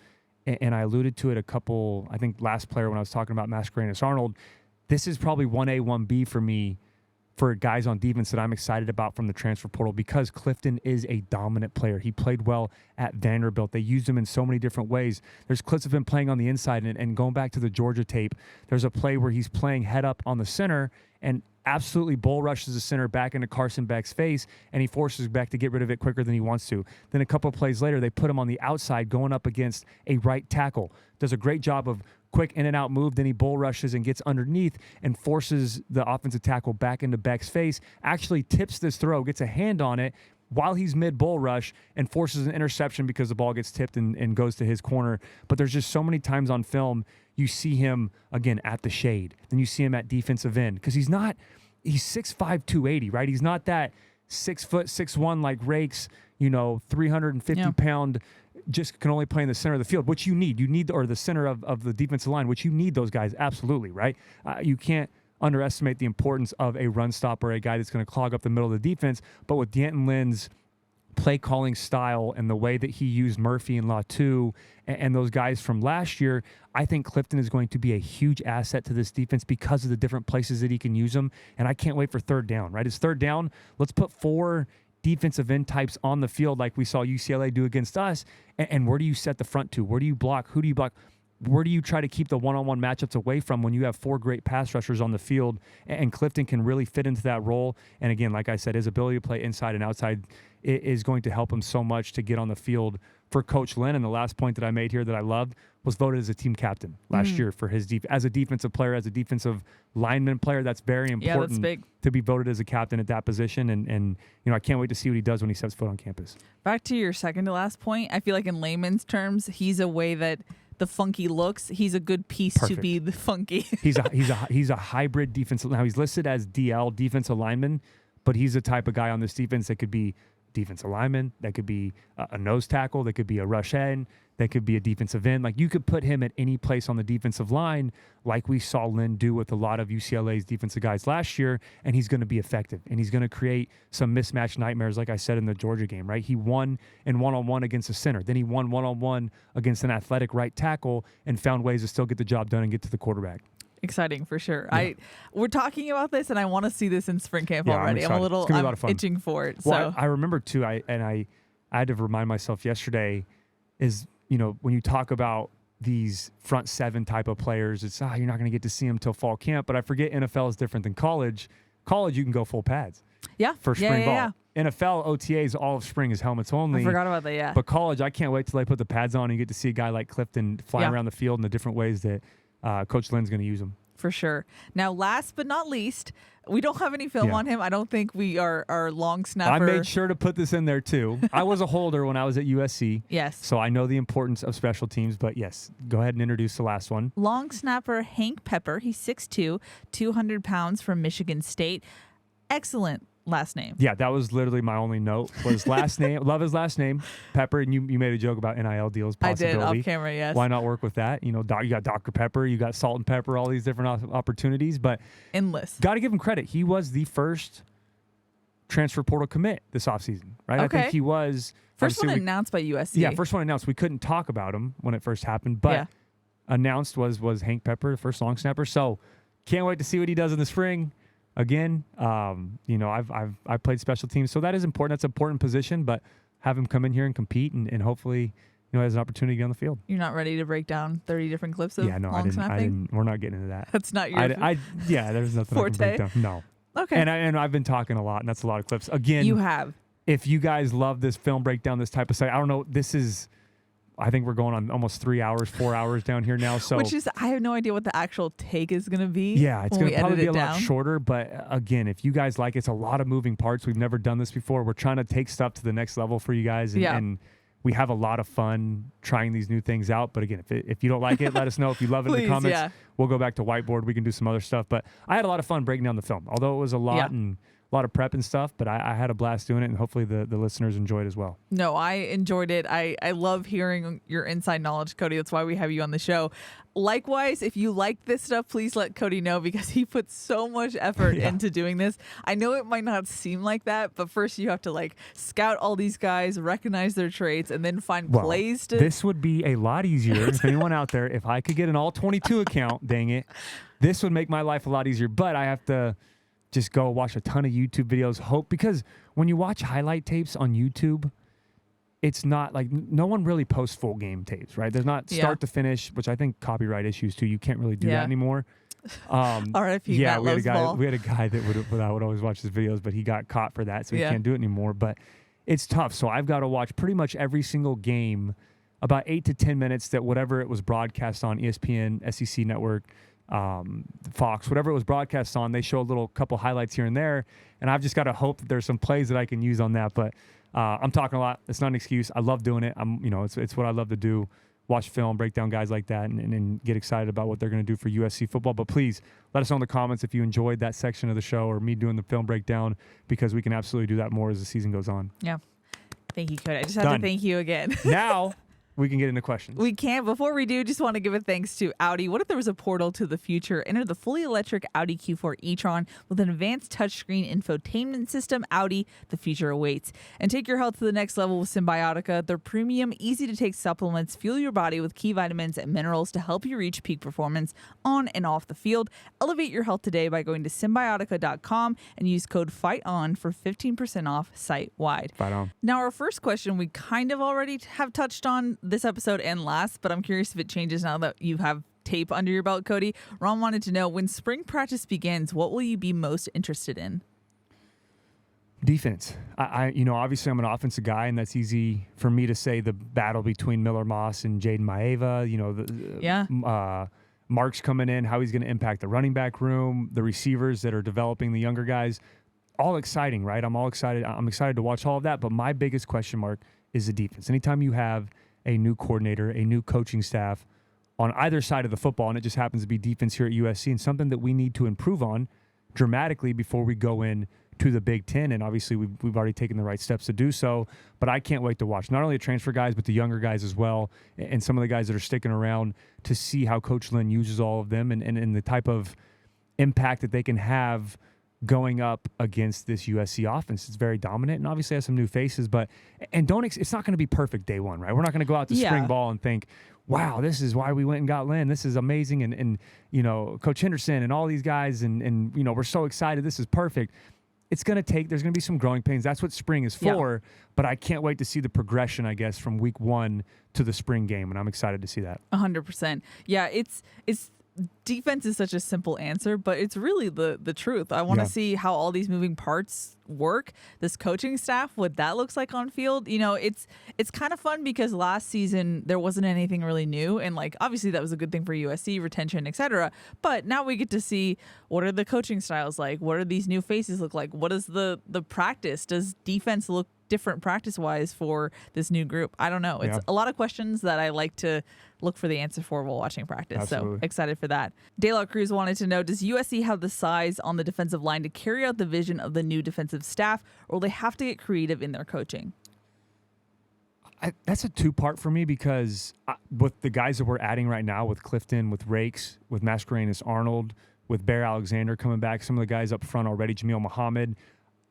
and I alluded to it a couple, I think last player when I was talking about Mascarenas Arnold, this is probably 1A, 1B for me for guys on defense that I'm excited about from the transfer portal, because Clifton is a dominant player. He played well at Vanderbilt. They used him in so many different ways. There's clips of him playing on the inside, and going back to the Georgia tape, there's a play where he's playing head up on the center and absolutely bull rushes the center back into Carson Beck's face, and he forces Beck to get rid of it quicker than he wants to. Then a couple of plays later, they put him on the outside going up against a right tackle. Does a great job of quick in and out move, then he bull rushes and gets underneath and forces the offensive tackle back into Beck's face, actually tips this throw, gets a hand on it while he's mid bull rush, and forces an interception because the ball gets tipped and goes to his corner. But there's just so many times on film you see him, again, at the shade. Then you see him at defensive end, because he's 6'5", 280, right? He's not that 6 foot 6'1" like Raikes, 350-pound, just can only play in the center of the field, which you need, or the center of the defensive line, which you need those guys, absolutely, right? You can't underestimate the importance of a run stopper, a guy that's going to clog up the middle of the defense. But with D'Anton Lynn's play calling style and the way that he used Murphy and Latu and those guys from last year, I think Clifton is going to be a huge asset to this defense because of the different places that he can use them. And I can't wait for third down, right? It's third down. Let's put 4 defensive end types on the field like we saw UCLA do against us. And where do you set the front to? Where do you block? Who do you block? Where do you try to keep the one-on-one matchups away from when you have 4 great pass rushers on the field? And Clifton can really fit into that role. And again, like I said, his ability to play inside and outside is going to help him so much to get on the field for Coach Lynn. And the last point that I made here that I loved was voted as a team captain last year for his as a defensive player, as a defensive lineman player. That's very important. That's big. To be voted as a captain at that position. And I can't wait to see what he does when he steps foot on campus. Back to your second to last point, I feel like in layman's terms, he's a way that the funky looks. He's a good piece to be the funky. He's a hybrid defensive. Now he's listed as DL, defensive lineman, but he's the type of guy on this defense that could be defensive lineman, that could be a nose tackle, that could be a rush end, that could be a defensive end. Like, you could put him at any place on the defensive line, like we saw Lynn do with a lot of UCLA's defensive guys last year, and he's going to be effective, and he's going to create some mismatch nightmares, like I said in the Georgia game, right? He won in one-on-one against a center. Then he won one-on-one against an athletic right tackle and found ways to still get the job done and get to the quarterback. Exciting for sure. Yeah. We're talking about this, and I want to see this in spring camp Yeah, already. I'm a lot itching for it. Well, I remember too. I had to remind myself yesterday is when you talk about these front 7 type of players, it's you're not going to get to see them till fall camp. But I forget NFL is different than college. College, you can go full pads. Yeah. For spring ball. Yeah. NFL OTAs all of spring is helmets only. I forgot about that. Yeah. But college, I can't wait till they put the pads on and you get to see a guy like Clifton flying around the field in the different ways that Coach Lynn's going to use them. For sure. Now, last but not least, we don't have any film on him. I don't think we are long snapper. I made sure to put this in there too. I was a holder when I was at USC. Yes. So I know the importance of special teams, but yes, go ahead and introduce the last one. Long snapper Hank Pepper. He's 6'2", 200 pounds from Michigan State. Excellent last name. Yeah, that was literally my only note was last name. Love his last name, Pepper. And you made a joke about NIL deals possibility. I did, off camera, yes. Why not work with that? You got Dr. Pepper, you got Salt and Pepper, all these different opportunities. But endless. Got to give him credit. He was the first transfer portal commit this offseason, right? Okay. I think he was. First one announced by USC. Yeah, first one announced. We couldn't talk about him when it first happened, but announced was Hank Pepper, the first long snapper. So can't wait to see what he does in the spring. Again, I've played special teams, so that is important. That's an important position, but have him come in here and compete and hopefully, has an opportunity to get on the field. You're not ready to break down 30 different clips of long snapping? We're not getting into that. That's not your there's nothing forte? I can break down. No. Okay. And I've been talking a lot, and that's a lot of clips. Again, you have. If you guys love this film breakdown, this type of stuff, I don't know, I think we're going on almost 3 hours, 4 hours down here now. So I have no idea what the actual take is going to be. Yeah, it's going to probably be a lot shorter. But again, if you guys like, it's a lot of moving parts. We've never done this before. We're trying to take stuff to the next level for you guys. And we have a lot of fun trying these new things out. But again, if you don't like it, let us know. If you love it in the comments, we'll go back to whiteboard. We can do some other stuff. But I had a lot of fun breaking down the film, although it was a lot and a lot of prep and stuff, but I had a blast doing it, and hopefully the listeners enjoyed as well. No, I enjoyed it. I love hearing your inside knowledge, Cody. That's why we have you on the show. Likewise, if you like this stuff, please let Cody know, because he puts so much effort into doing this. I know it might not seem like that, but first you have to like scout all these guys, recognize their traits, and then find plays to... This would be a lot easier if anyone out there, if I could get an all 22 account, dang it, this would make my life a lot easier. But I have to just go watch a ton of YouTube videos, because when you watch highlight tapes on YouTube, it's not like, no one really posts full game tapes, right? There's not start to finish, which I think copyright issues too. You can't really do that anymore. R.I.P. Yeah, we had a guy that would always watch his videos, but he got caught for that, so he can't do it anymore. But it's tough. So I've got to watch pretty much every single game, about 8 to 10 minutes, that whatever it was broadcast on ESPN, SEC Network, Fox, whatever it was broadcast on, they show a little couple highlights here and there, and I've just got to hope that there's some plays that I can use on that. But I'm talking a lot. It's not an excuse. I love doing it. It's what I love to do. Watch film, break down guys like that, and get excited about what they're going to do for USC football. But please let us know in the comments if you enjoyed that section of the show or me doing the film breakdown, because we can absolutely do that more as the season goes on. Yeah. Thank you, Cody. I just have to thank you again. Now we can get into questions. We can. Before we do, just want to give a thanks to Audi. What if there was a portal to the future? Enter the fully electric Audi Q4 e-tron with an advanced touchscreen infotainment system. Audi, the future awaits. And take your health to the next level with Symbiotica. Their premium, easy-to-take supplements fuel your body with key vitamins and minerals to help you reach peak performance on and off the field. Elevate your health today by going to Symbiotica.com and use code FIGHTON for 15% off site-wide. Fight on. Now, our first question we kind of already have touched on this episode and last, but I'm curious if it changes now that you have tape under your belt, Cody. Ron wanted to know, when spring practice begins, what will you be most interested in? Defense. Obviously I'm an offensive guy, and that's easy for me to say. The battle between Miller Moss and Jaden Maia, Mark's coming in, how he's going to impact the running back room, the receivers that are developing, the younger guys. All exciting, right? I'm excited to watch all of that, but my biggest question mark is the defense. Anytime you have a new coordinator, a new coaching staff on either side of the football, and it just happens to be defense here at USC, and something that we need to improve on dramatically before we go in to the Big Ten. And obviously we've already taken the right steps to do so, but I can't wait to watch not only the transfer guys, but the younger guys as well, and some of the guys that are sticking around, to see how Coach Lynn uses all of them and the type of impact that they can have going up against this USC offense. It's very dominant, and obviously has some new faces, it's not going to be perfect day one, right? We're not going to go out to spring ball and think, wow, this is why we went and got Lynn. This is amazing. And Coach Henderson and all these guys, and we're so excited. This is perfect. It's going to there's going to be some growing pains. That's what spring is for, but I can't wait to see the progression, I guess, from week one to the spring game, and I'm excited to see that. 100%. Yeah, it's defense is such a simple answer, but it's really the truth. I want to see how all these moving parts work. This coaching staff, what that looks like on field. It's kind of fun because last season there wasn't anything really new, and obviously that was a good thing for USC retention, etc. But now we get to see, what are the coaching styles like? What are these new faces look like? What is the practice? Does defense look different practice-wise for this new group? I don't know. It's a lot of questions that I like to look for the answer for while watching practice. Absolutely. So excited for that. De La Cruz wanted to know, does USC have the size on the defensive line to carry out the vision of the new defensive staff, or will they have to get creative in their coaching? That's a two-part for me, because with the guys that we're adding right now, with Clifton, with Raikes, with Mascarenas, Arnold, with Bear Alexander coming back, some of the guys up front already, Jameel Muhammad,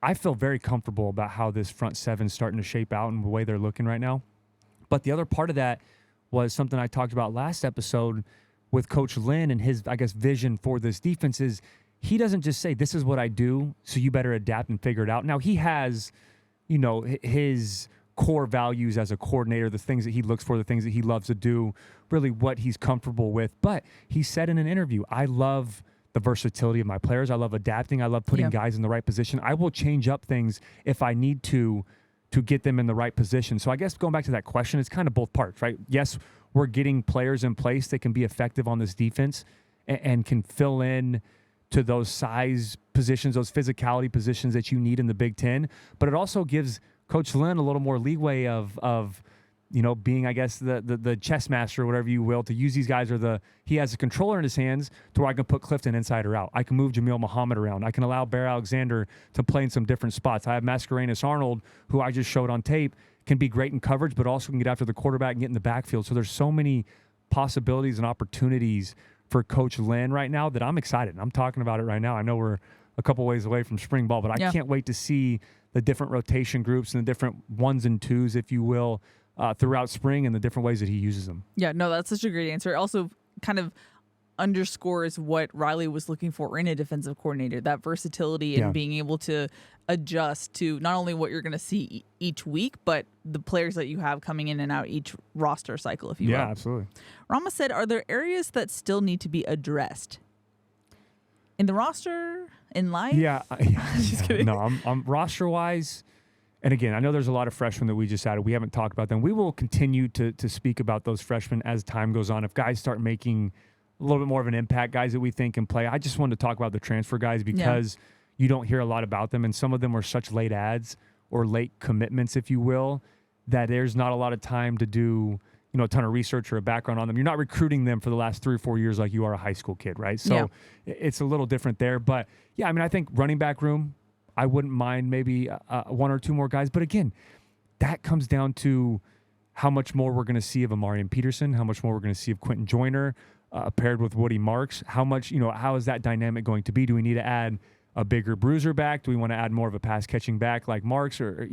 I feel very comfortable about how this front seven is starting to shape out and the way they're looking right now. But the other part of that was something I talked about last episode with Coach Lynn and his, vision for this defense is, he doesn't just say, this is what I do, so you better adapt and figure it out. Now, he has, his core values as a coordinator, the things that he looks for, the things that he loves to do, really what he's comfortable with. But he said in an interview, I love the versatility of my players. I love adapting. I love putting guys in the right position. I will change up things if I need to get them in the right position. So I guess going back to that question, it's kind of both parts, right? Yes, we're getting players in place that can be effective on this defense and can fill in to those size positions, those physicality positions that you need in the Big Ten. But it also gives Coach Lynn a little more leeway of being, I guess, the chess master or whatever you will, to use these guys, or he has a controller in his hands to where I can put Clifton inside or out. I can move Jamil Muhammad around. I can allow Bear Alexander to play in some different spots. I have Mascarenas Arnold, who I just showed on tape, can be great in coverage, but also can get after the quarterback and get in the backfield. So there's so many possibilities and opportunities for Coach Lynn right now that I'm excited. I'm talking about it right now. I know we're a couple ways away from spring ball, but I can't wait to see the different rotation groups and the different ones and twos, if you will, throughout spring, and the different ways that he uses them. Yeah, no, that's such a great answer. It also kind of underscores what Riley was looking for in a defensive coordinator, that versatility and being able to adjust to not only what you're going to see each week, but the players that you have coming in and out each roster cycle, if you will. Yeah, absolutely. Rama said, are there areas that still need to be addressed? In the roster? In life? Yeah. Just kidding. No, I'm roster-wise. And again, I know there's a lot of freshmen that we just added. We haven't talked about them. We will continue to speak about those freshmen as time goes on. If guys start making a little bit more of an impact, guys that we think can play. I just wanted to talk about the transfer guys because you don't hear a lot about them, and some of them are such late ads or late commitments, if you will, that there's not a lot of time to do a ton of research or a background on them. You're not recruiting them for the last 3 or 4 years like you are a high school kid, right? So it's a little different there. But, yeah, I mean, I think running back room, I wouldn't mind maybe 1 or 2 more guys. But, again, that comes down to how much more we're going to see of Amarian Peterson, how much more we're going to see of Quentin Joyner paired with Woody Marks. How much, how is that dynamic going to be? Do we need to add a bigger bruiser back? Do we want to add more of a pass-catching back like Marks? Or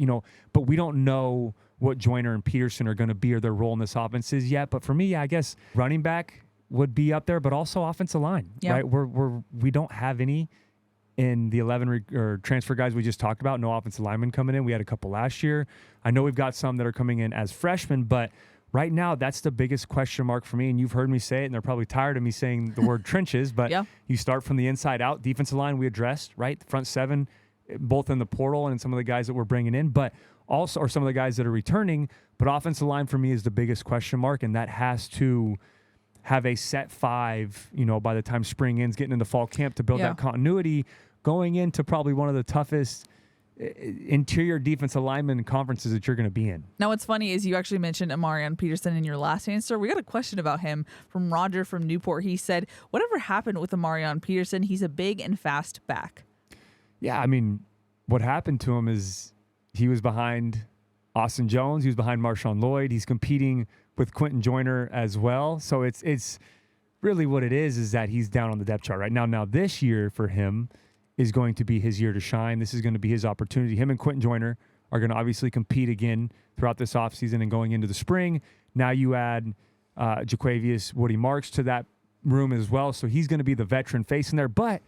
but we don't know what Joyner and Peterson are going to be or their role in this offense is yet. But for me, I guess running back would be up there, but also offensive line, right? We don't have any in the 11 or transfer guys we just talked about. No offensive linemen coming in. We had a couple last year. I know we've got some that are coming in as freshmen, but right now that's the biggest question mark for me. And you've heard me say it, and they're probably tired of me saying the word trenches, but you start from the inside out. Defensive line we addressed, right? The front 7, both in the portal and some of the guys that we're bringing in, but also, or some of the guys that are returning. But offensive line for me is the biggest question mark, and that has to have a set 5, by the time spring ends, getting into fall camp to build that continuity, going into probably one of the toughest interior defensive lineman conferences that you're going to be in. Now, what's funny is you actually mentioned Amarian Peterson in your last answer. We got a question about him from Roger from Newport. He said, whatever happened with Amarian Peterson? He's a big and fast back. Yeah, I mean, what happened to him is he was behind Austin Jones. He was behind Marshawn Lloyd. He's competing with Quentin Joyner as well. So it's really what it is that he's down on the depth chart right now. Now, this year for him is going to be his year to shine. This is going to be his opportunity. Him and Quentin Joyner are going to obviously compete again throughout this offseason and going into the spring. Now you add Jaquavius Woody Marks to that room as well. So he's going to be the veteran facing there. But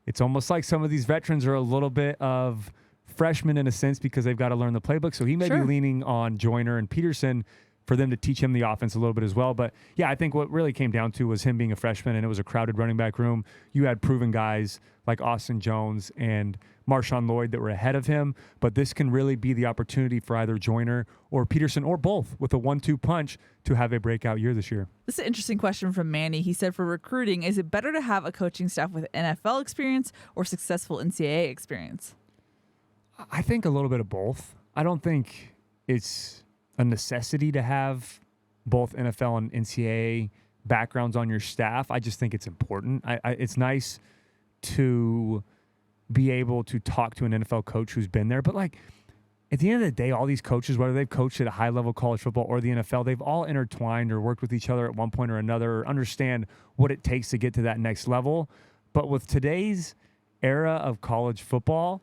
it's almost like some of these veterans are a little bit of freshmen in a sense because they've got to learn the playbook. So he may be leaning on Joyner and Peterson for them to teach him the offense a little bit as well. But, yeah, I think what really came down to was him being a freshman, and it was a crowded running back room. You had proven guys like Austin Jones and Marshawn Lloyd that were ahead of him. But this can really be the opportunity for either Joyner or Peterson or both with a 1-2 punch to have a breakout year this year. This is an interesting question from Manny. He said, for recruiting, is it better to have a coaching staff with NFL experience or successful NCAA experience? I think a little bit of both. I don't think it's a necessity to have both NFL and NCAA backgrounds on your staff. I just think it's important. It's nice to be able to talk to an NFL coach who's been there. But, like, at the end of the day, all these coaches, whether they've coached at a high-level college football or the NFL, they've all intertwined or worked with each other at one point or another, or understand what it takes to get to that next level. But with today's era of college football,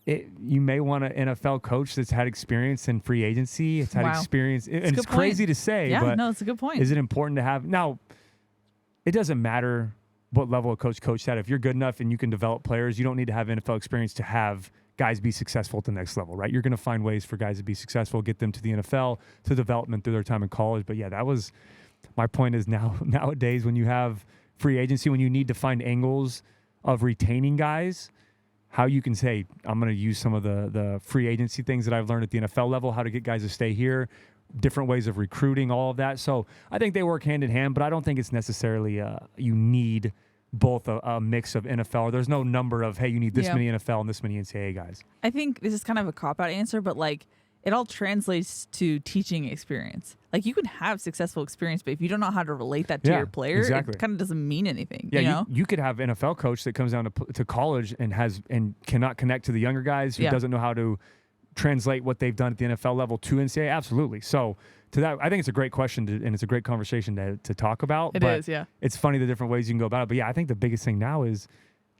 you may want an NFL coach that's had experience in free agency. It's had experience. And it's crazy to say, but it's a good point. Is it important to have? Now, it doesn't matter what level of coach had. If you're good enough and you can develop players, you don't need to have NFL experience to have guys be successful at the next level, right? You're going to find ways for guys to be successful, get them to the NFL, to development through their time in college. But, yeah, that was my point is nowadays when you have free agency, when you need to find angles of retaining guys, how you can say, I'm going to use some of the free agency things that I've learned at the NFL level, how to get guys to stay here, different ways of recruiting, all of that. So I think they work hand in hand, but I don't think it's necessarily you need both a mix of NFL. Or there's no number of, hey, you need this many NFL and this many NCAA guys. I think this is kind of a cop-out answer, but, like, it all translates to teaching experience. Like, you can have successful experience, but if you don't know how to relate that to your player, it kind of doesn't mean anything. Yeah, you know? You could have an NFL coach that comes down to college and cannot connect to the younger guys, who doesn't know how to translate what they've done at the NFL level to NCAA. Absolutely. So to that, I think it's a great question and it's a great conversation to talk about. It is, yeah. It's funny the different ways you can go about it. But yeah, I think the biggest thing now is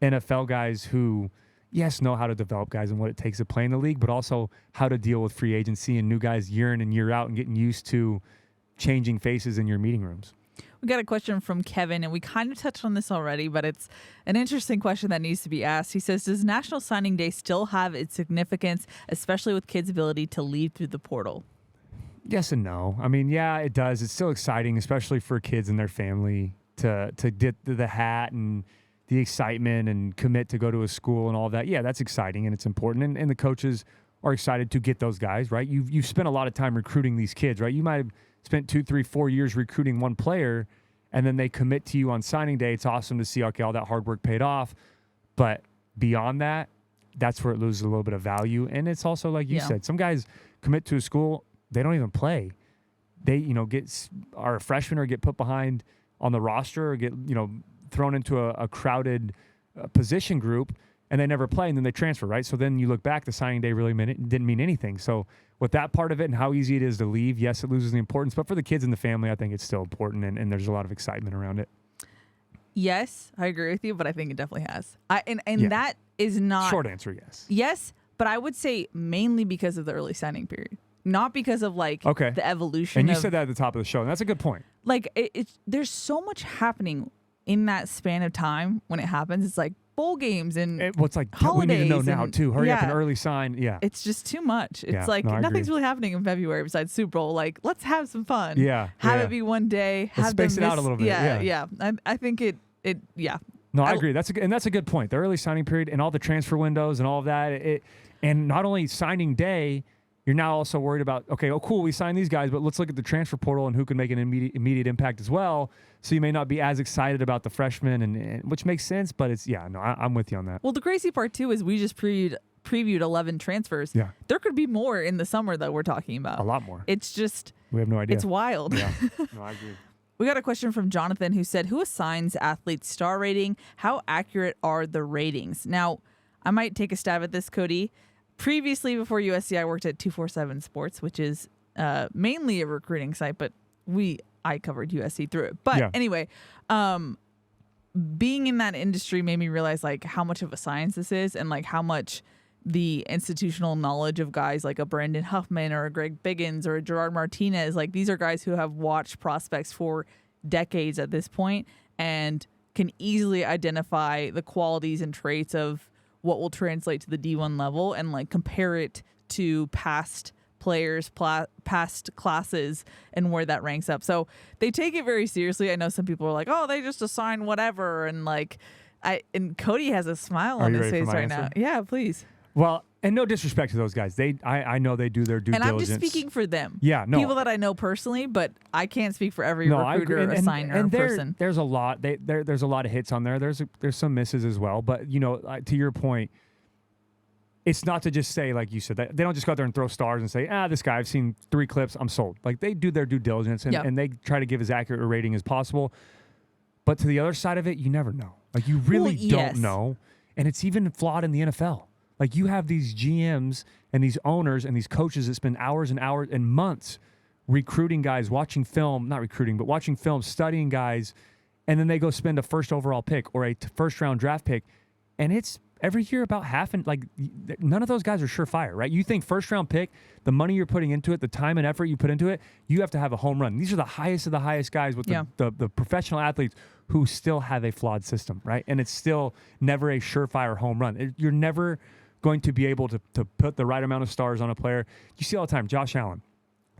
NFL guys who, yes, know how to develop guys and what it takes to play in the league, but also how to deal with free agency and new guys year in and year out and getting used to changing faces in your meeting rooms. We got a question from Kevin, and we kind of touched on this already, but it's an interesting question that needs to be asked. He says, does National Signing Day still have its significance, especially with kids' ability to leave through the portal? Yes and no. I mean, yeah, it does. It's still exciting, especially for kids and their family to get the hat and the excitement and commit to go to a school and all that. Yeah, that's exciting and it's important. And the coaches are excited to get those guys, right? You've spent a lot of time recruiting these kids, right? You might have spent 2, 3, 4 years recruiting one player, and then they commit to you on signing day. It's awesome to see, okay, all that hard work paid off. But beyond that, that's where it loses a little bit of value. And it's also, like you said, some guys commit to a school, they don't even play. They, are a freshman or get put behind on the roster or get, thrown into a crowded position group, and they never play, and then they transfer, right? So then you look back, the signing day really didn't mean anything. So with that part of it and how easy it is to leave, yes, it loses the importance. But for the kids and the family, I think it's still important, and there's a lot of excitement around it. Yes, I agree with you, but I think it definitely has. That is not... Short answer, yes. Yes, but I would say mainly because of the early signing period. Not because of, the evolution. And you said that at the top of the show, and that's a good point. There's so much happening in that span of time when it happens. It's like bowl games and it's like holidays. We need to know now too. Hurry up and early sign. Yeah, it's just too much. It's nothing's really happening in February besides Super Bowl. Like, let's have some fun. Yeah, have it be one day. Let's space it out a little bit. Yeah. I think it. No, I agree. That's a good point. The early signing period and all the transfer windows and all of that. And not only signing day. You're now also worried about, okay, oh, cool, we signed these guys, but let's look at the transfer portal and who can make an immediate impact as well. So you may not be as excited about the freshmen, and which makes sense, but I'm with you on that. Well, the crazy part, too, is we just previewed 11 transfers. Yeah. There could be more in the summer that we're talking about. A lot more. It's just... We have no idea. It's wild. Yeah. No, I agree. We got a question from Jonathan who said, who assigns athletes star rating? How accurate are the ratings? Now, I might take a stab at this, Cody. Previously, before USC, I worked at 247 Sports, which is mainly a recruiting site, but I covered USC through it. But anyway, being in that industry made me realize how much of a science this is, and how much the institutional knowledge of guys like a Brandon Huffman or a Greg Biggins or a Gerard Martinez, these are guys who have watched prospects for decades at this point and can easily identify the qualities and traits of what will translate to the D1 level and compare it to past players, past classes, and where that ranks up. So they take it very seriously. I know some people are like, oh, they just assign whatever. And and Cody has a smile on his face right now. Yeah, please. Well, and no disrespect to those guys. I know they do their due diligence. And I'm just speaking for them. Yeah, no. People that I know personally, but I can't speak for every recruiter or assigner or person. There's a lot. There's a lot of hits on there. There's some misses as well. But, to your point, it's not to just say, like you said, they don't just go out there and throw stars and say, this guy, I've seen 3 clips, I'm sold. They do their due diligence and they try to give as accurate a rating as possible. But to the other side of it, you never know. You really don't know. And it's even flawed in the NFL. You have these GMs and these owners and these coaches that spend hours and hours and months recruiting guys, watching film, not recruiting, but watching film, studying guys, and then they go spend a first overall pick or a first round draft pick. And it's every year about half, and none of those guys are surefire, right? You think first round pick, the money you're putting into it, the time and effort you put into it, you have to have a home run. These are the highest of the highest guys with the professional athletes who still have a flawed system, right? And it's still never a surefire home run. You're never going to be able to put the right amount of stars on a player. You see all the time, Josh Allen,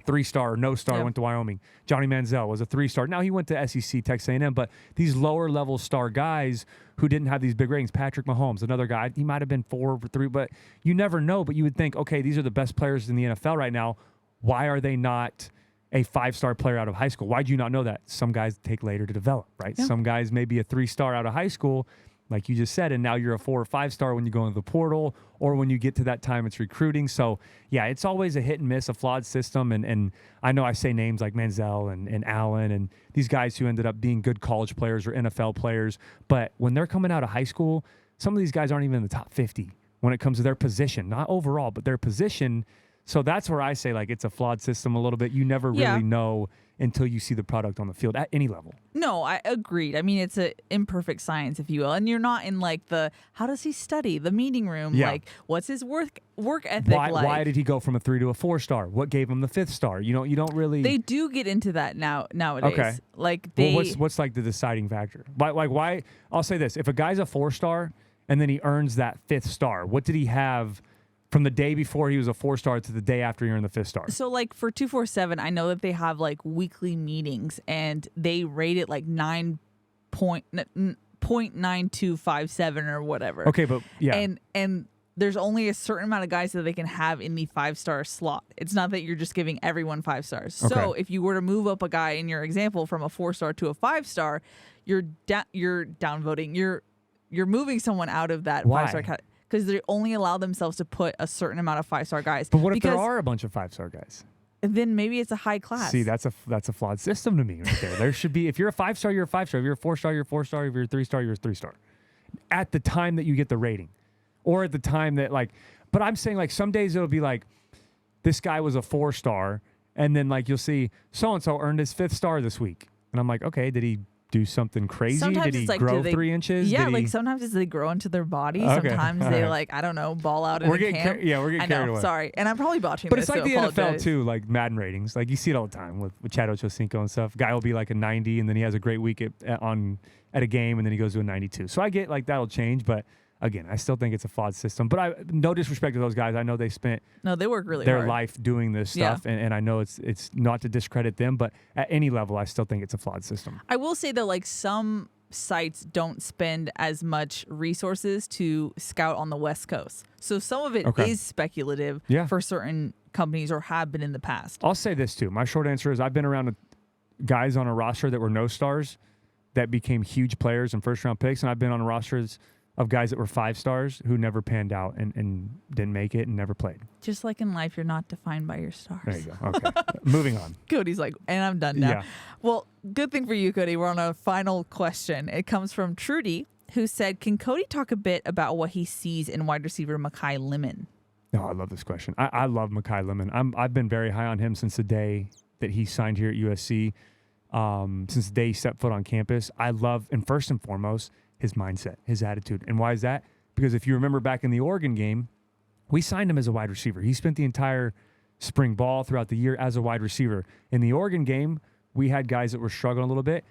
3-star, no star, went to Wyoming. Johnny Manziel was a 3-star. Now he went to SEC, Texas A&M, but these lower level star guys who didn't have these big ratings, Patrick Mahomes, another guy, he might have been 4 or 3, but you never know. But you would think, okay, these are the best players in the NFL right now. Why are they not a 5-star player out of high school? Why do you not know that? Some guys take later to develop, right? Yeah. Some guys may be a 3-star out of high school, like you just said, and now you're a 4 or 5 star when you go into the portal, or when you get to that time it's recruiting. So yeah, it's always a hit and miss, a flawed system. And I know I say names like Manziel and Allen and these guys who ended up being good college players or NFL players, but when they're coming out of high school, some of these guys aren't even in the top 50 when it comes to their position, not overall, but their position. So that's where I say, like, it's a flawed system a little bit. You never really know until you see the product on the field at any level. No, I agreed. I mean, it's an imperfect science, if you will. And you're not in, like, the how does he study, the meeting room, like, what's his work ethic like? Why did he go from a 3 to a 4 star? What gave him the 5th star? You don't really. They do get into that nowadays. Okay. Like, what's like the deciding factor? Like, why? I'll say this. If a guy's a 4 star and then he earns that 5th star, what did he have from the day before he was a 4 star to the day after he earned the 5th star? So, like, for 247, I know that they have, like, weekly meetings, and they rate it, like, 9.9257 or whatever. Okay, but, yeah. And there's only a certain amount of guys that they can have in the 5-star slot. It's not that you're just giving everyone 5 stars. Okay. So, if you were to move up a guy in your example from a 4-star to a 5-star, you're downvoting. You're moving someone out of that 5-star category. Because they only allow themselves to put a certain amount of 5-star guys. But what if there are a bunch of 5-star guys? Then maybe it's a high class. See, that's a flawed system to me right there. There should be, if you're a 5-star, you're a 5-star. If you're a 4-star, you're a 4-star. If you're a 3-star, you're a 3-star. At the time that you get the rating. Or at the time that, like, but I'm saying, like, some days it'll be like, this guy was a 4-star, and then, like, you'll see so-and-so earned his 5th star this week. And I'm like, okay, did he do something crazy? Sometimes did he like, grow 3 inches? Yeah, like sometimes it's they grow into their body. Okay. Sometimes they like, I don't know, ball out in a camp. We're getting carried away. Sorry. And I'm probably botching but this, it's like so the apologize. NFL too, like Madden ratings. Like you see it all the time with Chad Ochocinco and stuff. Guy will be like a 90 and then he has a great week at a game and then he goes to a 92. So I get like that'll change, but again, I still think it's a flawed system. But no disrespect to those guys. I know they spent they work really their hard. life doing this stuff, and I know it's not to discredit them, but at any level, I still think it's a flawed system. I will say that like some sites don't spend as much resources to scout on the West Coast. So some of it is speculative for certain companies or have been in the past. I'll say this too. My short answer is I've been around guys on a roster that were no stars that became huge players and first-round picks, and I've been on rosters of guys that were 5 stars who never panned out and didn't make it and never played. Just like in life, you're not defined by your stars. There you go. Okay. Moving on. Cody's like, and I'm done now. Yeah. Well, good thing for you, Cody. We're on a final question. It comes from Trudy, who said, can Cody talk a bit about what he sees in wide receiver Makai Lineman? Oh, I love this question. I love Makai Lineman. I've been very high on him since the day that he signed here at USC, since the day he stepped foot on campus. I love, and first and foremost, his mindset, his attitude. And why is that? Because if you remember back in the Oregon game, we signed him as a wide receiver. He spent the entire spring ball throughout the year as a wide receiver. In the Oregon game, we had guys that were struggling a little bit.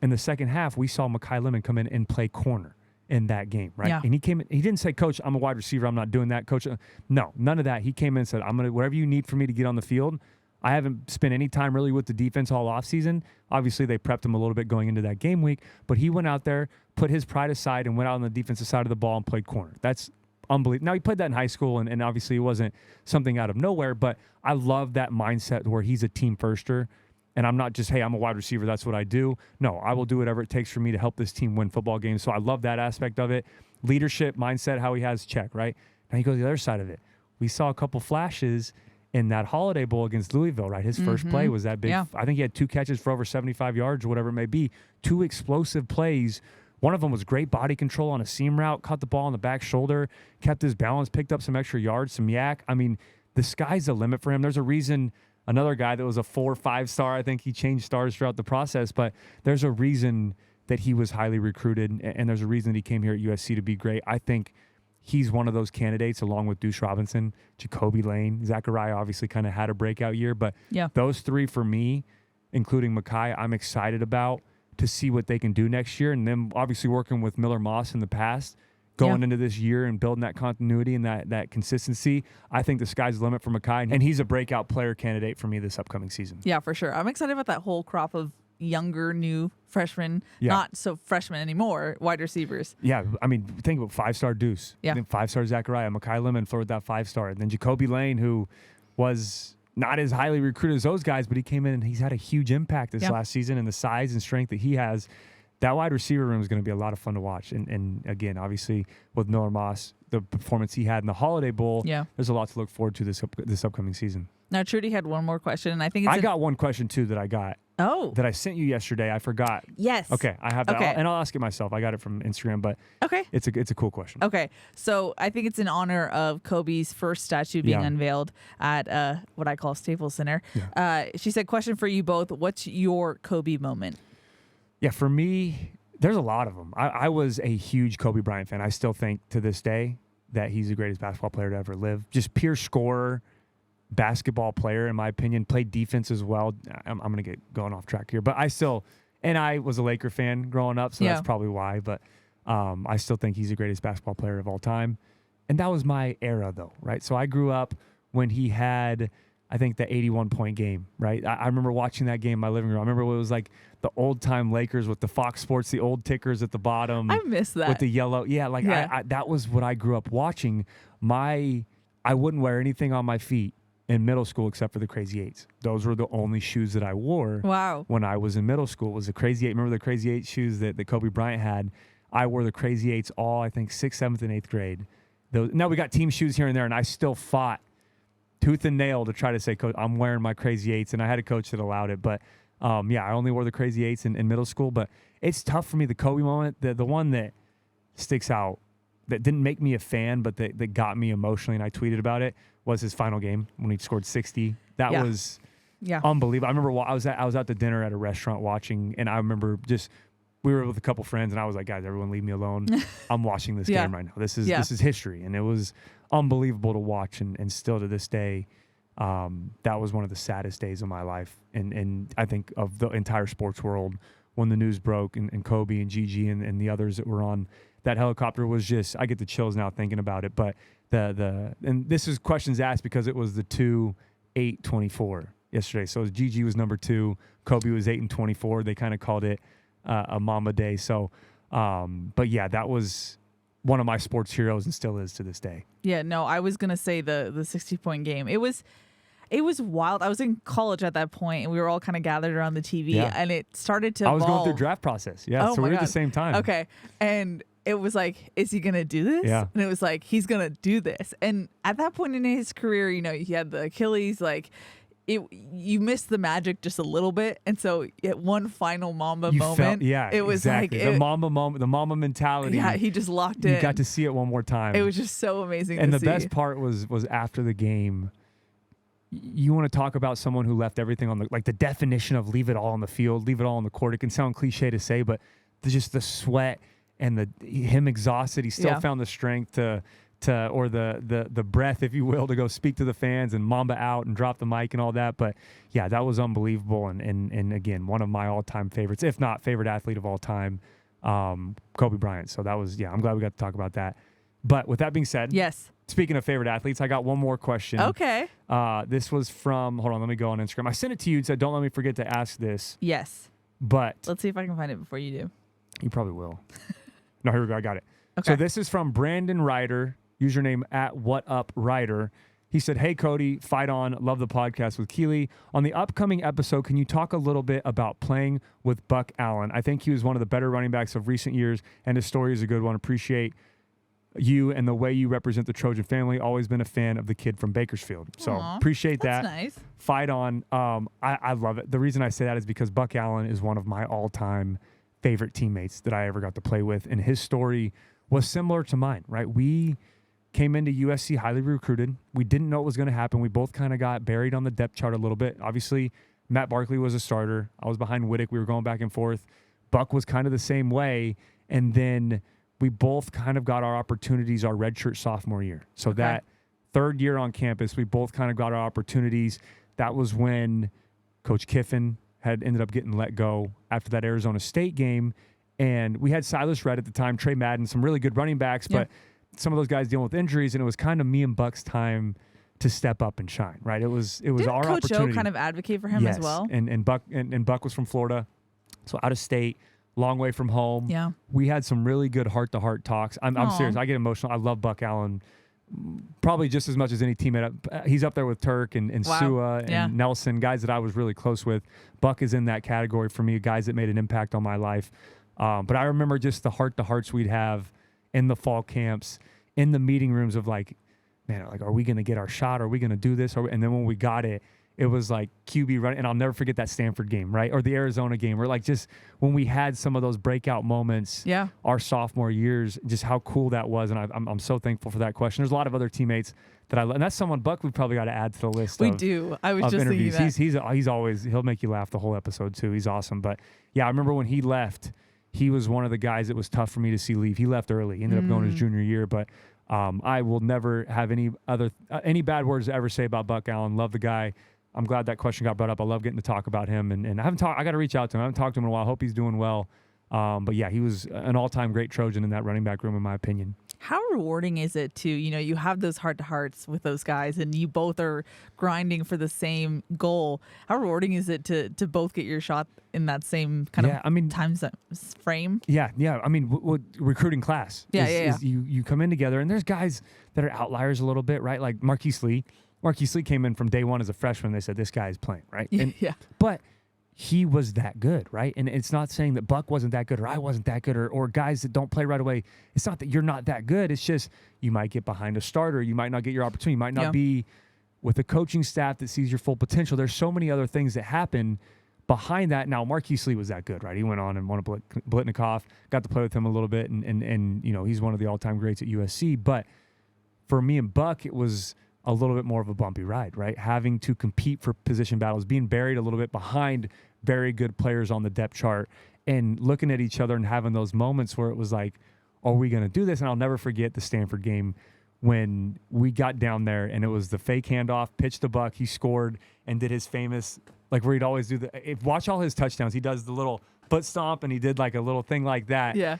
In the second half, we saw Makai Lineman come in and play corner in that game, right? Yeah. And he came in, he didn't say, Coach, I'm a wide receiver, I'm not doing that, Coach. No, none of that. He came in and said, I'm going to, whatever you need for me to get on the field. I haven't spent any time really with the defense all offseason. Obviously, they prepped him a little bit going into that game week, but he went out there, put his pride aside, and went out on the defensive side of the ball and played corner. That's unbelievable. Now, he played that in high school, and obviously it wasn't something out of nowhere, but I love that mindset where he's a team firster, and I'm not just, hey, I'm a wide receiver, that's what I do. No, I will do whatever it takes for me to help this team win football games. So I love that aspect of it. Leadership, mindset, how he has check, right? Now you go to the other side of it. We saw a couple flashes in that Holiday Bowl against Louisville, right? His first play was that big. Yeah. I think he had 2 catches for over 75 yards or whatever it may be. 2 explosive plays. One of them was great body control on a seam route, caught the ball on the back shoulder, kept his balance, picked up some extra yards, some yak. I mean, the sky's the limit for him. There's a reason another guy that was a 4 or 5 star, I think he changed stars throughout the process, but there's a reason that he was highly recruited, and there's a reason that he came here at USC to be great. I think he's one of those candidates along with Deuce Robinson, Jacoby Lane. Zachariah obviously kind of had a breakout year, but those 3 for me, including Makai, I'm excited about to see what they can do next year. And then obviously working with Miller Moss in the past, going into this year and building that continuity and that consistency, I think the sky's the limit for Makai, and he's a breakout player candidate for me this upcoming season. Yeah, for sure. I'm excited about that whole crop of younger, new freshmen, not so freshmen anymore, wide receivers. Yeah, I mean, think about 5-star Deuce, 5-star Zachariah, Makai Lineman throw with that 5-star, and then Jacoby Lane, who was not as highly recruited as those guys, but he came in and he's had a huge impact this last season, and the size and strength that he has, that wide receiver room is going to be a lot of fun to watch. And again, obviously with Miller Moss, the performance he had in the Holiday Bowl, there's a lot to look forward to this upcoming season. Now, Trudy had one more question, and I think I got one question too that I got. Oh. That I sent you yesterday. I forgot. Yes. Okay, I have that. Okay. And I'll ask it myself. I got it from Instagram, but it's a cool question. Okay. So I think it's in honor of Kobe's first statue being unveiled at what I call Staples Center. Yeah. She said, question for you both. What's your Kobe moment? Yeah, for me, there's a lot of them. I was a huge Kobe Bryant fan. I still think to this day that he's the greatest basketball player to ever live. Just pure scorer, basketball player, in my opinion. Played defense as well. I'm going to get going off track here. But I was a Laker fan growing up, so that's probably why. But I still think he's the greatest basketball player of all time. And that was my era, though, right? So I grew up when he had, I think, the 81-point game, right? I remember watching that game in my living room. I remember it was like the old-time Lakers with the Fox Sports, the old tickers at the bottom. I miss that. With the yellow. Yeah, that was what I grew up watching. I wouldn't wear anything on my feet in middle school except for the Crazy Eights. Those were the only shoes that I wore when I was in middle school. It was the Crazy Eight. Remember the Crazy Eight shoes that Kobe Bryant had? I wore the Crazy Eights all, I think, 6th, 7th, and 8th grade. Now we got team shoes here and there, and I still fought tooth and nail to try to say, Coach, I'm wearing my Crazy Eights, and I had a coach that allowed it. But, I only wore the Crazy Eights in middle school. But it's tough for me, the Kobe moment, the one that sticks out, that didn't make me a fan, but that got me emotionally, and I tweeted about it, was his final game when he scored 60. That was unbelievable. I remember I was out to dinner at a restaurant watching, and I remember we were with a couple friends, and I was like, guys, everyone leave me alone. I'm watching this game right now. This is history, and it was unbelievable to watch, and still to this day, that was one of the saddest days of my life, and I think of the entire sports world when the news broke, and Kobe and Gigi and the others that were on that helicopter was just, I get the chills now thinking about it. But and this is questions asked because it was the 2-8-24 yesterday. So Gigi was number 2, Kobe was 8-24. They kind of called it a Mamba Day. So, but yeah, that was one of my sports heroes and still is to this day. Yeah, no, I was gonna say the 60-point game. It was wild. I was in college at that point, and we were all kind of gathered around the TV, and it started to evolve. I was going through draft process. Yeah, so we were at the same time. Okay, and it was like, is he going to do this? Yeah. And it was like, he's going to do this. And at that point in his career, he had the Achilles, you missed the magic just a little bit. And so at one final Mamba moment, it was exactly. like... the Mamba moment, the Mamba mentality. Yeah, he just locked in. You got to see it one more time. It was just so amazing and to the best part was after the game, you want to talk about someone who left everything on the definition of leave it all on the field, leave it all on the court. It can sound cliche to say, but just the sweat and him exhausted, he still found the strength or the breath, if you will, to go speak to the fans and Mamba out and drop the mic and all that. But yeah, that was unbelievable. And again, one of my all-time favorites, if not favorite athlete of all time, Kobe Bryant. So that was, I'm glad we got to talk about that. But with that being said, yes. Speaking of favorite athletes, I got one more question. Okay. This was from, hold on, let me go on Instagram. I sent it to you and said, don't let me forget to ask this. Yes. But let's see if I can find it before you do. You probably will. No, here we go. I got it. Okay. So this is from Brandon Ryder, username @WhatUpRyder. He said, hey, Cody, fight on. Love the podcast with Keely. On the upcoming episode, can you talk a little bit about playing with Buck Allen? I think he was one of the better running backs of recent years, and his story is a good one. Appreciate you and the way you represent the Trojan family. Always been a fan of the kid from Bakersfield. So appreciate that. That's nice. Fight on. I love it. The reason I say that is because Buck Allen is one of my all-time favorite teammates that I ever got to play with, and his story was similar to mine, right? We came into USC highly recruited. We didn't know what was going to happen. We both kind of got buried on the depth chart a little bit. Obviously, Matt Barkley was a starter. I was behind Whittick. We were going back and forth. Buck was kind of the same way, and then we both kind of got our opportunities our redshirt sophomore year. So that third year on campus, we both kind of got our opportunities. That was when Coach Kiffin had ended up getting let go after that Arizona State game. And we had Silas Redd at the time, Trey Madden, some really good running backs, but some of those guys dealing with injuries, and it was kind of me and Buck's time to step up and shine, right? It was our Coach opportunity. Coach O kind of advocate for him as well? And Buck was from Florida, so out of state, long way from home. Yeah. We had some really good heart-to-heart talks. I'm serious. I get emotional. I love Buck Allen probably just as much as any teammate. He's up there with Turk and Sua and Nelson, guys that I was really close with. Buck is in that category for me, guys that made an impact on my life. But I remember just the heart-to-hearts we'd have in the fall camps, in the meeting rooms of like, man, like, are we going to get our shot? Are we going to do this? And then when we got it, it was like QB running. And I'll never forget that Stanford game, right? Or the Arizona game, or like just when we had some of those breakout moments, our sophomore years, just how cool that was. And I'm so thankful for that question. There's a lot of other teammates that and that's someone, Buck, we've probably got to add to the list. We do. I was just interviews. Thinking that. He's always, he'll make you laugh the whole episode too. He's awesome. But yeah, I remember when he left, he was one of the guys that was tough for me to see leave. He left early. He ended up going his junior year, but I will never have any bad words to ever say about Buck Allen. Love the guy. I'm glad that question got brought up. I love getting to talk about him, and I got to reach out to him. I haven't talked to him in a while. I hope he's doing well. But yeah, he was an all-time great Trojan in that running back room, in my opinion. How rewarding is it to, you have those heart-to-hearts with those guys and you both are grinding for the same goal. How rewarding is it to both get your shot in that same kind of time frame? Yeah. I mean, recruiting class. Is you come in together, and there's guys that are outliers a little bit, right? Like Marquise Lee. Marquise Lee came in from day one as a freshman. They said, this guy is playing, right? But he was that good, right? And it's not saying that Buck wasn't that good or I wasn't that good or guys that don't play right away. It's not that you're not that good. It's just you might get behind a starter. You might not get your opportunity. You might not be with a coaching staff that sees your full potential. There's so many other things that happen behind that. Now, Marquise Lee was that good, right? He went on and won a Blitnikoff, got to play with him a little bit, and he's one of the all-time greats at USC. But for me and Buck, it was a little bit more of a bumpy ride, right? Having to compete for position battles, being buried a little bit behind very good players on the depth chart, and looking at each other and having those moments where it was like, are we going to do this? And I'll never forget the Stanford game when we got down there and it was the fake handoff, pitch to Buck, he scored and did his famous, like where he'd always do watch all his touchdowns. He does the little foot stomp and he did like a little thing like that. Yeah.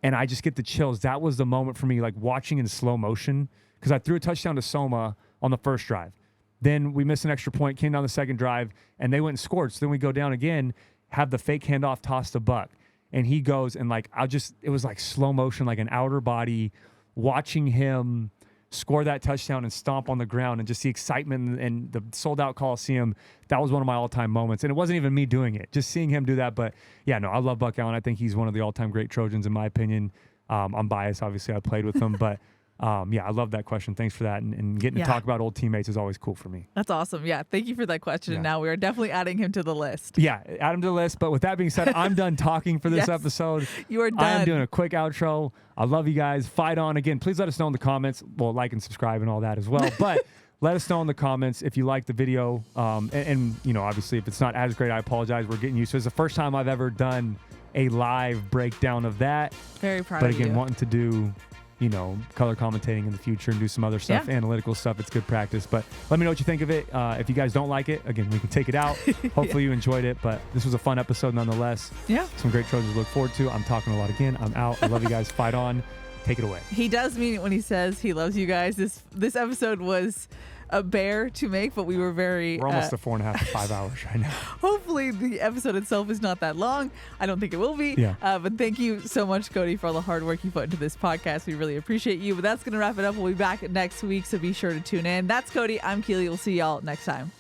And I just get the chills. That was the moment for me, like watching in slow motion, because I threw a touchdown to Soma on the first drive. Then we missed an extra point, came down the second drive, and they went and scored. So then we go down again, have the fake handoff toss to Buck. And he goes and it was like slow motion, like an outer body, watching him score that touchdown and stomp on the ground and just the excitement and the sold-out Coliseum. That was one of my all-time moments. And it wasn't even me doing it, just seeing him do that. But, yeah, no, I love Buck Allen. I think he's one of the all-time great Trojans, in my opinion. I'm biased, obviously. I played with him, but I love that question. Thanks for that. And getting to talk about old teammates is always cool for me. That's awesome. Yeah. Thank you for that question. And now we are definitely adding him to the list. Yeah. Add him to the list. But with that being said, I'm done talking for this episode. You are done. I am doing a quick outro. I love you guys. Fight on. Again, please let us know in the comments. Well, like and subscribe and all that as well. But let us know in the comments if you like the video. And obviously, if it's not as great, I apologize. We're getting used to it. It's the first time I've ever done a live breakdown of that. Very proud of you. But again, wanting to do color commentating in the future and do some other stuff, analytical stuff. It's good practice. But let me know what you think of it. If you guys don't like it, again, we can take it out. Hopefully you enjoyed it. But this was a fun episode nonetheless. Yeah. Some great Trojans to look forward to. I'm talking a lot again. I'm out. I love you guys. Fight on. Take it away. He does mean it when he says he loves you guys. This episode was a bear to make, but we were very... We're almost to 4.5 to 5 hours right now. Hopefully the episode itself is not that long. I don't think it will be. Yeah. But thank you so much, Cody, for all the hard work you put into this podcast. We really appreciate you. But that's going to wrap it up. We'll be back next week, so be sure to tune in. That's Cody. I'm Keely. We'll see y'all next time.